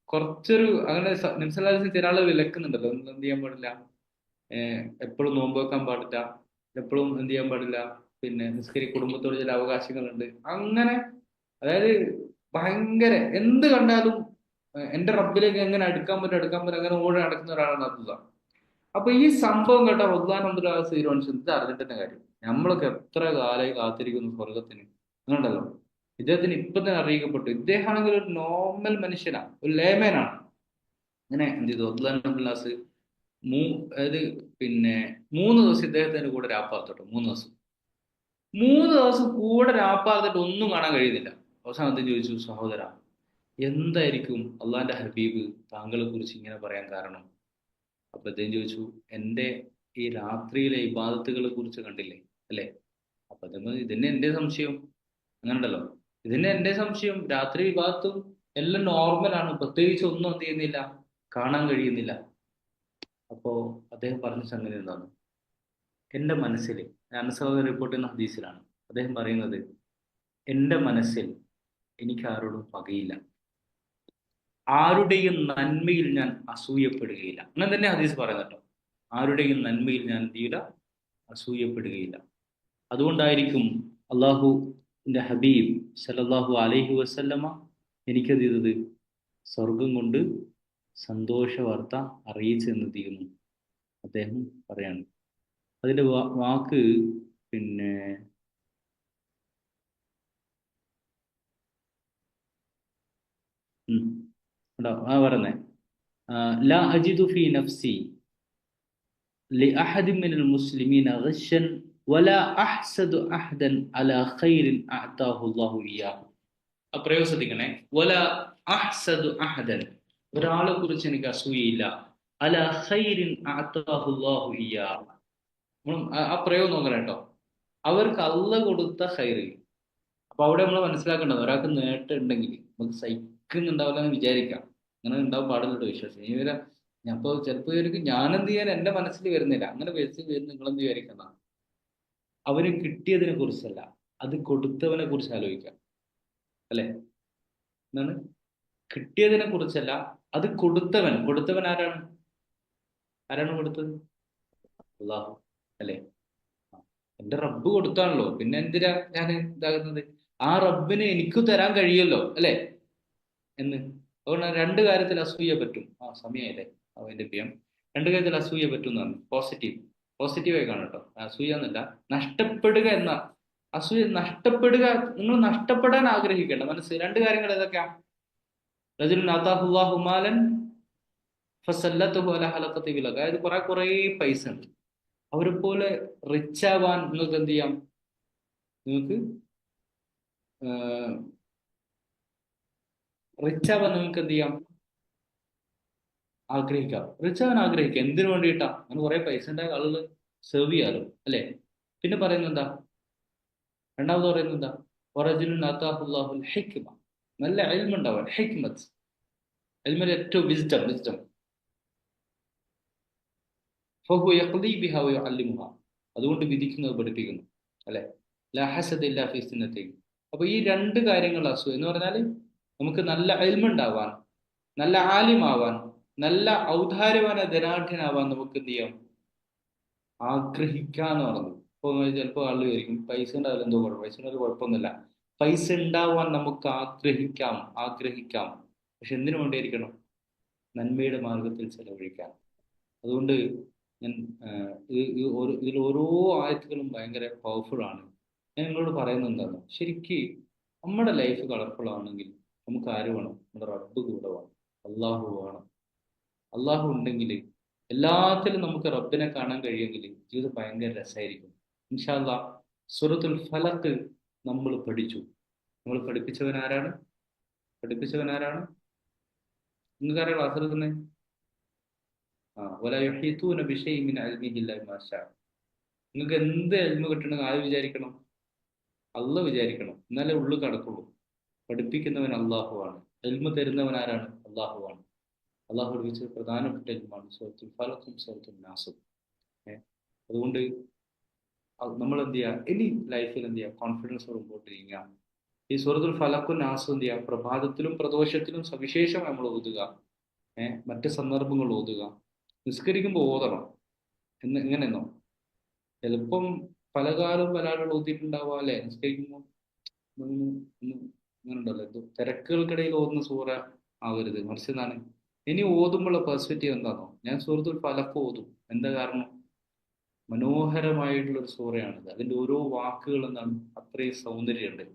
കുറച്ചൊരു അങ്ങനെ മനസ്സിലാക്കി ചില ആളുകൾ വിലക്കുന്നുണ്ടല്ലോ. എന്ത് ചെയ്യാൻ പാടില്ല, എപ്പോഴും നോമ്പ് വെക്കാൻ പാടില്ല, എപ്പോഴും എന്ത് ചെയ്യാൻ പാടില്ല, പിന്നെ കുടുംബത്തോട് ചില അവകാശങ്ങളുണ്ട്. അങ്ങനെ അതായത് ഭയങ്കര എന്ത് കണ്ടാലും എൻ്റെ റബ്ബിലേക്ക് എങ്ങനെ അടുക്കാൻ പറ്റും അങ്ങനെ ഓടി നടക്കുന്ന ഒരാളാണ് അബ്ദുള്ള. അപ്പൊ ഈ സംഭവം കേട്ട അബ്ദുല്ലാഹ് തീരുമാനിച്ചത് ഇത് അറിഞ്ഞിട്ട് തന്നെ കാര്യം. നമ്മളൊക്കെ എത്ര കാലമായി കാത്തിരിക്കുന്നു സ്വർഗത്തിന്. അങ്ങനെയുണ്ടല്ലോ, ഇദ്ദേഹത്തിന് ഇപ്പൊ തന്നെ അറിയിക്കപ്പെട്ടു. ഇദ്ദേഹമാണെങ്കിൽ ഒരു നോർമൽ മനുഷ്യനാണ്, ഒരു ലേമേനാണ്. അങ്ങനെ എന്ത് ചെയ്തു? അബ്ദുല്ലാഹ് അതായത് പിന്നെ 3 ദിവസം ഇദ്ദേഹത്തിന്റെ കൂടെ രാപ്പാർത്തിട്ടോ. 3 ദിവസം കൂടെ രാപ്പാർത്തിട്ട് ഒന്നും കാണാൻ കഴിയുന്നില്ല. അവസാനം എന്ത് ചോദിച്ചു? സഹോദര, എന്തായിരിക്കും അള്ളാന്റെ ഹബീബ് താങ്കളെ കുറിച്ച് ഇങ്ങനെ പറയാൻ കാരണം? അപ്പൊ അദ്ദേഹം ചോദിച്ചു, എൻ്റെ ഈ രാത്രിയിലെ ഇബാദത്തുകളെ കുറിച്ച് കണ്ടില്ലേ അല്ലേ? അപ്പൊ ഇതന്നെ എൻ്റെ സംശയം. അങ്ങനെ ഉണ്ടല്ലോ, ഇതിന്റെ എൻ്റെ സംശയം. രാത്രി ഇബാദത്തും എല്ലാം നോർമലാണ്, പ്രത്യേകിച്ച് ഒന്നും എന്ത് ചെയ്യുന്നില്ല, കാണാൻ കഴിയുന്നില്ല. അപ്പോ അദ്ദേഹം പറഞ്ഞ സംഗതി എന്താണ്? എൻ്റെ മനസ്സിൽ, അനസ് റിപ്പോർട്ട് ചെയ്യുന്ന ഹദീസിലാണ് അദ്ദേഹം പറയുന്നത്, എൻ്റെ മനസ്സിൽ എനിക്ക് ആരോടും പകയില്ല, ആരുടെയും നന്മയിൽ ഞാൻ അസൂയപ്പെടുകയില്ല. അങ്ങനെ തന്നെ ഹദീസ് പറയുന്നത് കേട്ടോ. ആരുടെയും നന്മയിൽ ഞാൻ എന്ത് ചെയ്യില്ല? അസൂയപ്പെടുകയില്ല. അതുകൊണ്ടായിരിക്കും അള്ളാഹുവിൻ്റെ ഹബീബ് സല്ലല്ലാഹു അലൈഹി വസല്ലമ എനിക്കത് ചെയ്തത് സ്വർഗം കൊണ്ട് സന്തോഷ വാർത്ത അറിയിച്ചെന്ന് ചെയ്യുന്നു അദ്ദേഹം പറയാണ്. അതിൻ്റെ വാക്ക് പിന്നെ പറഞ്ഞേ, ലാ അജിദു ഫീ നഫ്സി لأحد من المسلمين غشا ولا أحسد أحدا على خير أعطاه الله إياه. അപ്രയോഗം ശ്രദ്ധിക്കണേ. വല അഹ്സദു അഹദൻ, ഒരാളെ കുറിച്ച് എനിക്ക് അസൂയയില്ല. അല ഖൈരിൻ അഅതാഹു അല്ലാഹു ഇയ്യാഹു. ആ പ്രയോഗം നോക്കണം കേട്ടോ. അവർക്ക് അള്ളാഹ് കൊടുത്ത ഖൈറ്. അപ്പൊ അവിടെ നമ്മൾ മനസ്സിലാക്കേണ്ടത്, ഒരാൾക്ക് നേട്ടം ഉണ്ടെങ്കിൽ നമുക്ക് സഹിക്കുന്നുണ്ടാവില്ല എന്ന് വിചാരിക്കാം. അങ്ങനെ ഉണ്ടാവാൻ പാടില്ലട്ടോ വിശ്വാസം. ഇവരെ ഞാനിപ്പോൾ ചിലപ്പോൾ ഇവർക്ക് ഞാനെന്ത് ചെയ്യാൻ എൻ്റെ മനസ്സിൽ വരുന്നില്ല. അങ്ങനെ വരുന്ന നിങ്ങളെന്ത് വിചാരിക്കുന്ന, അവന് കിട്ടിയതിനെ കുറിച്ചല്ല, അത് കൊടുത്തവനെ കുറിച്ച് ആലോചിക്കാം അല്ലെ? എന്താണ്? കിട്ടിയതിനെ കുറിച്ചല്ല, അത് കൊടുത്തവൻ ആരാണ് കൊടുത്തത്? അള്ളാഹു അല്ലേ? എന്റെ റബ്ബ് കൊടുത്താണല്ലോ, പിന്നെ എന്തിനാ ഞാൻ ഇതാകുന്നത്? ആ റബ്ബിന് എനിക്ക് തരാൻ കഴിയുമല്ലോ അല്ലേ എന്ന്. അതുകൊണ്ട് രണ്ട് കാര്യത്തിൽ അസൂയ പറ്റും. സമയമായില്ലേ അതിന്റെ പിയം. രണ്ട് കാര്യത്തിൽ അസൂയ പറ്റും എന്നാണ് പോസിറ്റീവായി കാണട്ടോ. അസൂയ എന്നല്ല, നഷ്ടപ്പെടുക എന്ന അസൂയ. നഷ്ടപ്പെടുക, നിങ്ങൾ നഷ്ടപ്പെടാൻ ആഗ്രഹിക്കേണ്ട മനസ്സ്. രണ്ട് കാര്യങ്ങൾ ഏതൊക്കെയാ? റജുലുൻ ആതാഹുല്ലാഹു മാലൻ ഫസല്ലത്തുഹു അലാ ഹലഖത്തി ബിൽ. അതായത് കുറെ പൈസ ഉണ്ട്, അവരെ പോലെ റിച്ച് ആവാൻ നിങ്ങൾക്ക് എന്ത് ചെയ്യാം? നിങ്ങൾക്ക് റിച്ച് ആവാൻ നിങ്ങൾക്ക് എന്ത് ചെയ്യാം? ആഗ്രഹിക്കാം. റിച്ച് ആവാൻ ആഗ്രഹിക്കാം. എന്തിനു വേണ്ടിയിട്ടാ? അങ്ങനെ കുറെ പൈസ ഉണ്ടായ ആളുകൾ സെർവ് ചെയ്യാലോ അല്ലേ? പിന്നെ പറയുന്നത് എന്താ? രണ്ടാമത് പറയുന്നത് എന്താ? വറജുലുൻ ആതാഹുല്ലാഹുൽ ഹിക്മ. നല്ല ഇൽമ ഉണ്ടാവാൻ, ഹിക്മത്ത്. ഇൽമിൽ ഏറ്റവും വിസ്ഡം. ഫഹുവ യഖ്ദി ബിഹാ വയുഅല്ലിമുഹാ. അതുകൊണ്ട് വിധിക്കുന്നത് പഠിപ്പിക്കുന്നു അല്ലെ? ലാ ഹസദ ഇല്ലാ ഫീ സിന്നത്തൈൻ. അപ്പൊ ഈ രണ്ട് കാര്യങ്ങൾ അസൂയ എന്ന് പറഞ്ഞാൽ, നമുക്ക് നല്ല ഇൽമ ഉണ്ടാവാൻ, നല്ല ആലിമാവാൻ, നല്ല ഔദാര്യവാന ധനാഢ്യനാവാൻ നമുക്ക് എന്ത് ചെയ്യാം? ആഗ്രഹിക്കാന്ന് പറഞ്ഞു. ഇപ്പോൾ ചിലപ്പോൾ ആളുകൾ വിചാരിക്കും പൈസ ഉണ്ടാവില്ല, എന്തോ കുഴപ്പം. പൈസ ഉണ്ടാവില്ല, കുഴപ്പമൊന്നുമില്ല. പൈസ ഉണ്ടാവാൻ നമുക്ക് ആഗ്രഹിക്കാം. പക്ഷെ എന്തിനു വേണ്ടിയിരിക്കണം? നന്മയുടെ മാർഗത്തിൽ ചെലവഴിക്കാൻ. അതുകൊണ്ട് ഞാൻ ഇതിൽ ഓരോ ആയത്തുകളും ഭയങ്കര പവർഫുൾ ആണ്. ഞാൻ നിങ്ങളോട് പറയുന്നത് എന്താണ്? ശരിക്ക് നമ്മുടെ ലൈഫ് കളർഫുൾ ആണെങ്കിൽ നമുക്ക് ആര് വേണം? നമ്മുടെ റബ്ബ് കൂടെ വേണം, അള്ളാഹു വേണം. അള്ളാഹു ഉണ്ടെങ്കിൽ, എല്ലാത്തിലും നമുക്ക് റബ്ബിനെ കാണാൻ കഴിയുമെങ്കിൽ ജീവിതം ഭയങ്കര രസമായിരിക്കും. ഇൻഷാ അല്ലാഹ് സൂറത്തുൽ ഫലഖ് നമ്മൾ പഠിച്ചു. നമ്മൾ പഠിപ്പിച്ചവൻ ആരാണ്? നിങ്ങൾക്കറിയാം ക്ലാസ്സിൽ തന്നെ വലാ യുഹീതൂന ബിശൈഇൻ മിൻ ഇൽമിഹി ഇല്ലാ ബിമാ ശാഅ. നിങ്ങൾക്ക് എന്ത് ഇൽമ കിട്ടണമെന്ന് ആര് വിചാരിക്കണം? അള്ളാഹ് വിചാരിക്കണം, എന്നാലേ ഉള്ളു കടക്കുള്ളൂ. പഠിപ്പിക്കുന്നവൻ അള്ളാഹുവാണ്. ഇൽമ തരുന്നവൻ ആരാണ്? അള്ളാഹുവാണ്. അള്ളാഹു പഠിപ്പിച്ച പ്രധാനപ്പെട്ട ഇൽമാണ് സൂറത്തുൽ ഫലഖും സൂറത്തുൽ നാസും. അതുകൊണ്ട് നമ്മൾ എന്ത് ചെയ്യുക? ഇനി ലൈഫിൽ എന്ത് ചെയ്യുക? കോൺഫിഡൻസോട് മുമ്പോട്ട് നീങ്ങുക. ഈ സൂറത്തുൽ ഫലഖും നാസും എന്ത് ചെയ്യുക? പ്രഭാതത്തിലും പ്രദോഷത്തിലും സവിശേഷം നമ്മൾ ഓതുക. മറ്റ് സന്ദർഭങ്ങൾ ഓതുക. നിസ്കരിക്കുമ്പോൾ ഓതണം. എങ്ങനെയെന്നോ, ചിലപ്പം പല ആളുകൾ ഓതിയിട്ടുണ്ടാവുക അല്ലെ? നിസ്കരിക്കുമ്പോൾ അങ്ങനെ ഉണ്ടല്ലോ, തിരക്കുകൾക്കിടയിൽ ഓതുന്ന സൂറ ആവരുത്. മറിച്ച് എന്താണ്, ഇനി ഓതുമ്പോഴുള്ള പെർസ്പെക്റ്റീവ് എന്താണോ? ഞാൻ സൂറത്തുൽ ഫലഖ് ഓതും. എന്താ കാരണം? മനോഹരമായിട്ടുള്ളൊരു സൂറയാണിത്. അതിൻ്റെ ഓരോ വാക്കുകൾ എന്താണ്? അത്രയും സൗന്ദര്യമുണ്ട്.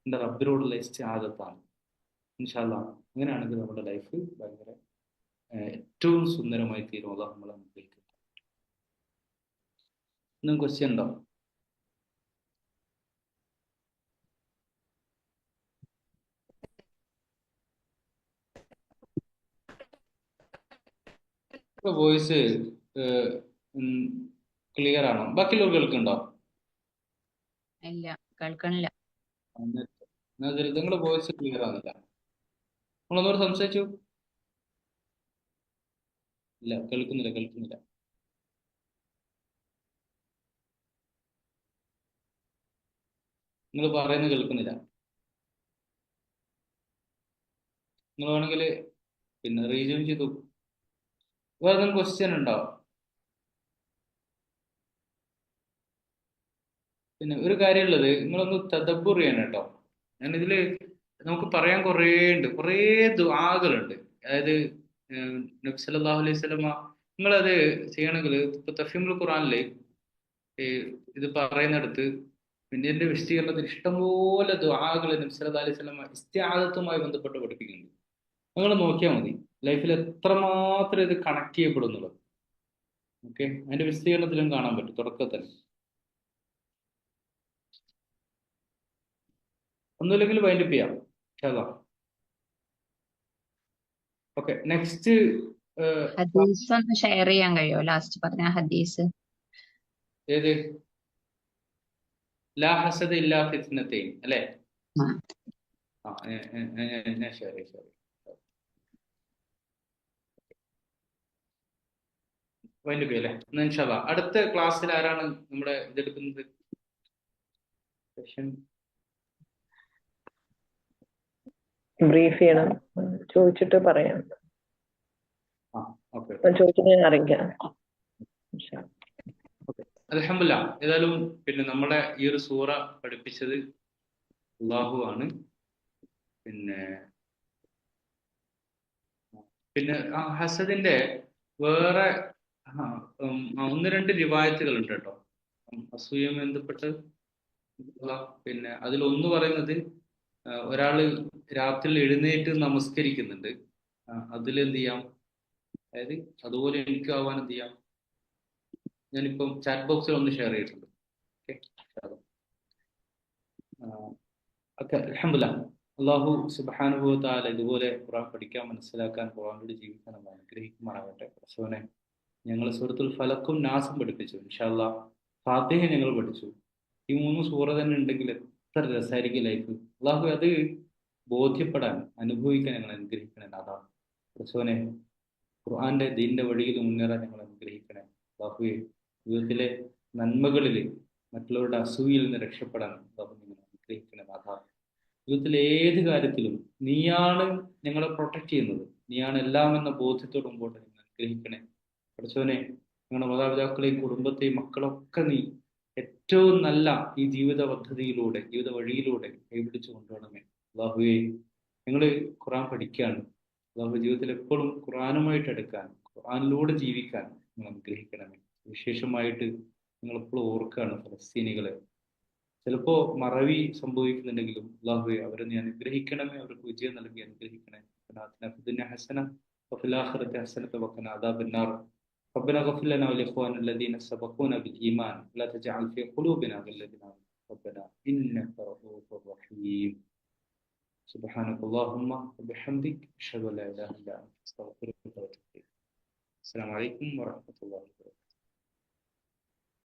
എൻ്റെ റബ്ബിനോടുള്ള ഇസ്തിആദത്താണ്. ഇൻഷാ അല്ലാഹ് അങ്ങനെയാണെങ്കിൽ നമ്മുടെ ലൈഫ് ഭയങ്കര ഏറ്റവും സുന്ദരമായി തീരും. അല്ലാഹു നമ്മളെ മുമ്പിലേക്ക്. ഇന്നും ക്വസ്റ്റ്യൻ ഉണ്ടോ? വോയിസ് ക്ലിയർ ആണോ? ബാക്കിയുള്ളവർ കേൾക്കുന്നുണ്ടോ? ഇല്ല, കേൾക്കണില്ല. നിങ്ങളുടെ വോയിസ് ക്ലിയർ ആവുന്നില്ല. നിങ്ങളൊന്നുകൂടെ സംസാരിച്ചു. ഇല്ല, കേൾക്കുന്നില്ല. നിങ്ങൾ പറയുന്നത് കേൾക്കുന്നില്ല. നിങ്ങൾ വേണമെങ്കിൽ പിന്നെ റീജോയിൻ ചെയ്തു. വേറെ ക്വസ്റ്റ്യൻ ഉണ്ടോ? പിന്നെ ഒരു കാര്യമുള്ളത്, നിങ്ങളൊന്ന് തദബ്ബുർ ചെയ്യണം കേട്ടോ. ഞാനിതിൽ നമുക്ക് പറയാൻ കുറേ ഉണ്ട്, കുറേ ദുആകളുണ്ട്. അതായത് നബി സല്ലല്ലാഹു അലൈഹി വസല്ലമ, നിങ്ങളത് ചെയ്യണമെങ്കിൽ ഇപ്പൊ തഫ്ഹീമുൽ ഖുർആനിൽ ഇത് പറയുന്നിടത്ത് പിന്നെ ഇതിന്റെ വിശദീകരണത്തിൽ ഇഷ്ടംപോലെ ദുആകൾ നബി സല്ലല്ലാഹു അലൈഹി വസല്ലമ ഇസ്തിആദത്തുമായി ബന്ധപ്പെട്ട് പഠിപ്പിക്കുന്നുണ്ട്. നിങ്ങൾ നോക്കിയാൽ മതി ലൈഫിൽ എത്രമാത്രം ഇത് കണക്ട് ചെയ്യപ്പെടുന്നുള്ളത്. ഓക്കെ, അതിന്റെ വിശദീകരണത്തിലും കാണാൻ പറ്റും തുടക്കത്തിൽ. ഒന്നുമില്ലെങ്കിൽ വൈൻഡപ്പ് ചെയ്യാം. ഓക്കെ, നെക്സ്റ്റ് ഹദീസ് ഒന്ന് ഷെയർ ചെയ്യാൻ കഴിയുമോ? ലാസ്റ്റ് പറഞ്ഞ ഹദീസ്. ഏത്? ലാ ഹസദ ഇല്ലാ ഫിത്നതൈൻ അല്ലേ? വൈൻഡപ്പ് ചെയ്യാം അല്ലേ? എന്നാ ഇൻഷാ അല്ലാഹ് അടുത്ത ക്ലാസ്സിൽ ആരാണ് നമ്മുടെ ഇതെടുക്കുന്നത്? സെഷൻ ബ്രീഫ് ചെയ്യണം. ചോദിച്ചിട്ട് പറയാം. ആ ഓക്കെ ചോദിച്ചിട്ട് ഞാൻ അറിയിക്കാം. ഓക്കെ. അൽഹംദുലില്ലാ. ഏതായാലും പിന്നെ നമ്മളെ ഈ ഒരു സൂറ പഠിപ്പിച്ചത് അല്ലാഹു ആണ്. പിന്നെ പിന്നെ ഹസദിന്റെ വേറെ ഒന്ന് രണ്ട് റിവായത്തുകൾ ഉണ്ട് കേട്ടോ, അസൂയയുമായി ബന്ധപ്പെട്ട്. പിന്നെ അതിലൊന്ന് പറയുന്നത് ഒരാള് രാത്രി എഴുന്നേറ്റ് നമസ്കരിക്കുന്നുണ്ട്, അതിലെന്ത് ചെയ്യാം, അതായത് അതുപോലെ എനിക്ക് ആവാൻ എന്ത് ചെയ്യാം, ഞാനിപ്പം ചാറ്റ് ബോക്സിൽ ഒന്ന് ഷെയർ ചെയ്തിട്ടുണ്ട്. ഓക്കെ അൽഹംദുലില്ലാ. അല്ലാഹു സുബ്ഹാനഹു വ തആല ഇതുപോലെ ഖുർആൻ പഠിക്കാൻ, മനസ്സിലാക്കാൻ, ഖുർആനിലൂടെ ജീവിക്കാൻ നമ്മൾ അനുഗ്രഹിക്കുമാറാകട്ടെ. പടച്ചവനെ, ഞങ്ങൾ സൂറത്തുൽ ഫലക്കും നാസും പഠിപ്പിച്ചു, ഇൻഷാ അല്ലാഹ് ഫാത്തിഹ ഞങ്ങൾ പഠിച്ചു. ഈ 3 സൂറ തന്നെ ഉണ്ടെങ്കിൽ എത്ര രസമായിരിക്കും ലൈഫ്. അല്ലാഹു അത് ബോധ്യപ്പെടാൻ, അനുഭവിക്കാൻ ഞങ്ങൾ അനുഗ്രഹിക്കണേ. അതാണ് പടച്ചവനെ, ഖുർആന്റെ ദീനിന്റെ വഴിയിൽ മുന്നേറാൻ ഞങ്ങൾ അനുഗ്രഹിക്കണേ. അല്ലാഹുവേ, ജീവിതത്തിലെ നന്മകളിൽ മറ്റുള്ളവരുടെ അസൂയയിൽ നിന്ന് രക്ഷപ്പെടാൻ അല്ലാഹു നിങ്ങൾ അനുഗ്രഹിക്കണേ. അതാണ് ജീവിതത്തിലെ ഏത് കാര്യത്തിലും നീയാണ് ഞങ്ങളെ പ്രൊട്ടക്ട് ചെയ്യുന്നത്, നീയാണ് എല്ലാം എന്ന ബോധ്യത്തോട് മുമ്പോട്ട് നിങ്ങൾ അനുഗ്രഹിക്കണേ. പഠിച്ചവനെ, ഞങ്ങളുടെ മാതാപിതാക്കളെയും കുടുംബത്തെയും മക്കളൊക്കെ നീ ഏറ്റവും നല്ല ഈ ജീവിത പദ്ധതിയിലൂടെ, ജീവിത വഴിയിലൂടെ കൈപിടിച്ചു കൊണ്ടുപോകണമേ. അല്ലാഹുവേ, ഞങ്ങൾ ഖുർആൻ പഠിക്കുകയാണ്. അല്ലാഹു ജീവിതത്തിൽ എപ്പോഴും ഖുർആനുമായിട്ട് എടുക്കാൻ, ഖുർആനിലൂടെ ജീവിക്കാൻ നിങ്ങൾ അനുഗ്രഹിക്കണമേ. വിശേഷമായിട്ട് നിങ്ങൾ എപ്പോഴും ഓർക്കുകയാണ് ഫലസ്തീനികളെ. ചിലപ്പോൾ മറവി സംഭവിക്കുന്നുണ്ടെങ്കിലും അല്ലാഹുവേ, അവരെ നീ അനുഗ്രഹിക്കണമേ, അവർക്ക് വിജയം നൽകി അനുഗ്രഹിക്കണേ. ഹസന വഫിൽ ആഖിറതി ഹസനത വഖിന അദാബന്നാർ. ربنا اغفر لنا ولإخواننا الذين سبقونا بالإيمان ولا تجعل في قلوبنا غلا للذين ربنا إنك رؤوف رحيم. سبحانك اللهم وبحمدك أشهد أن لا إله إلا أنت أستغفرك وأتوب إليك. السلام عليكم ورحمة الله وبركاته.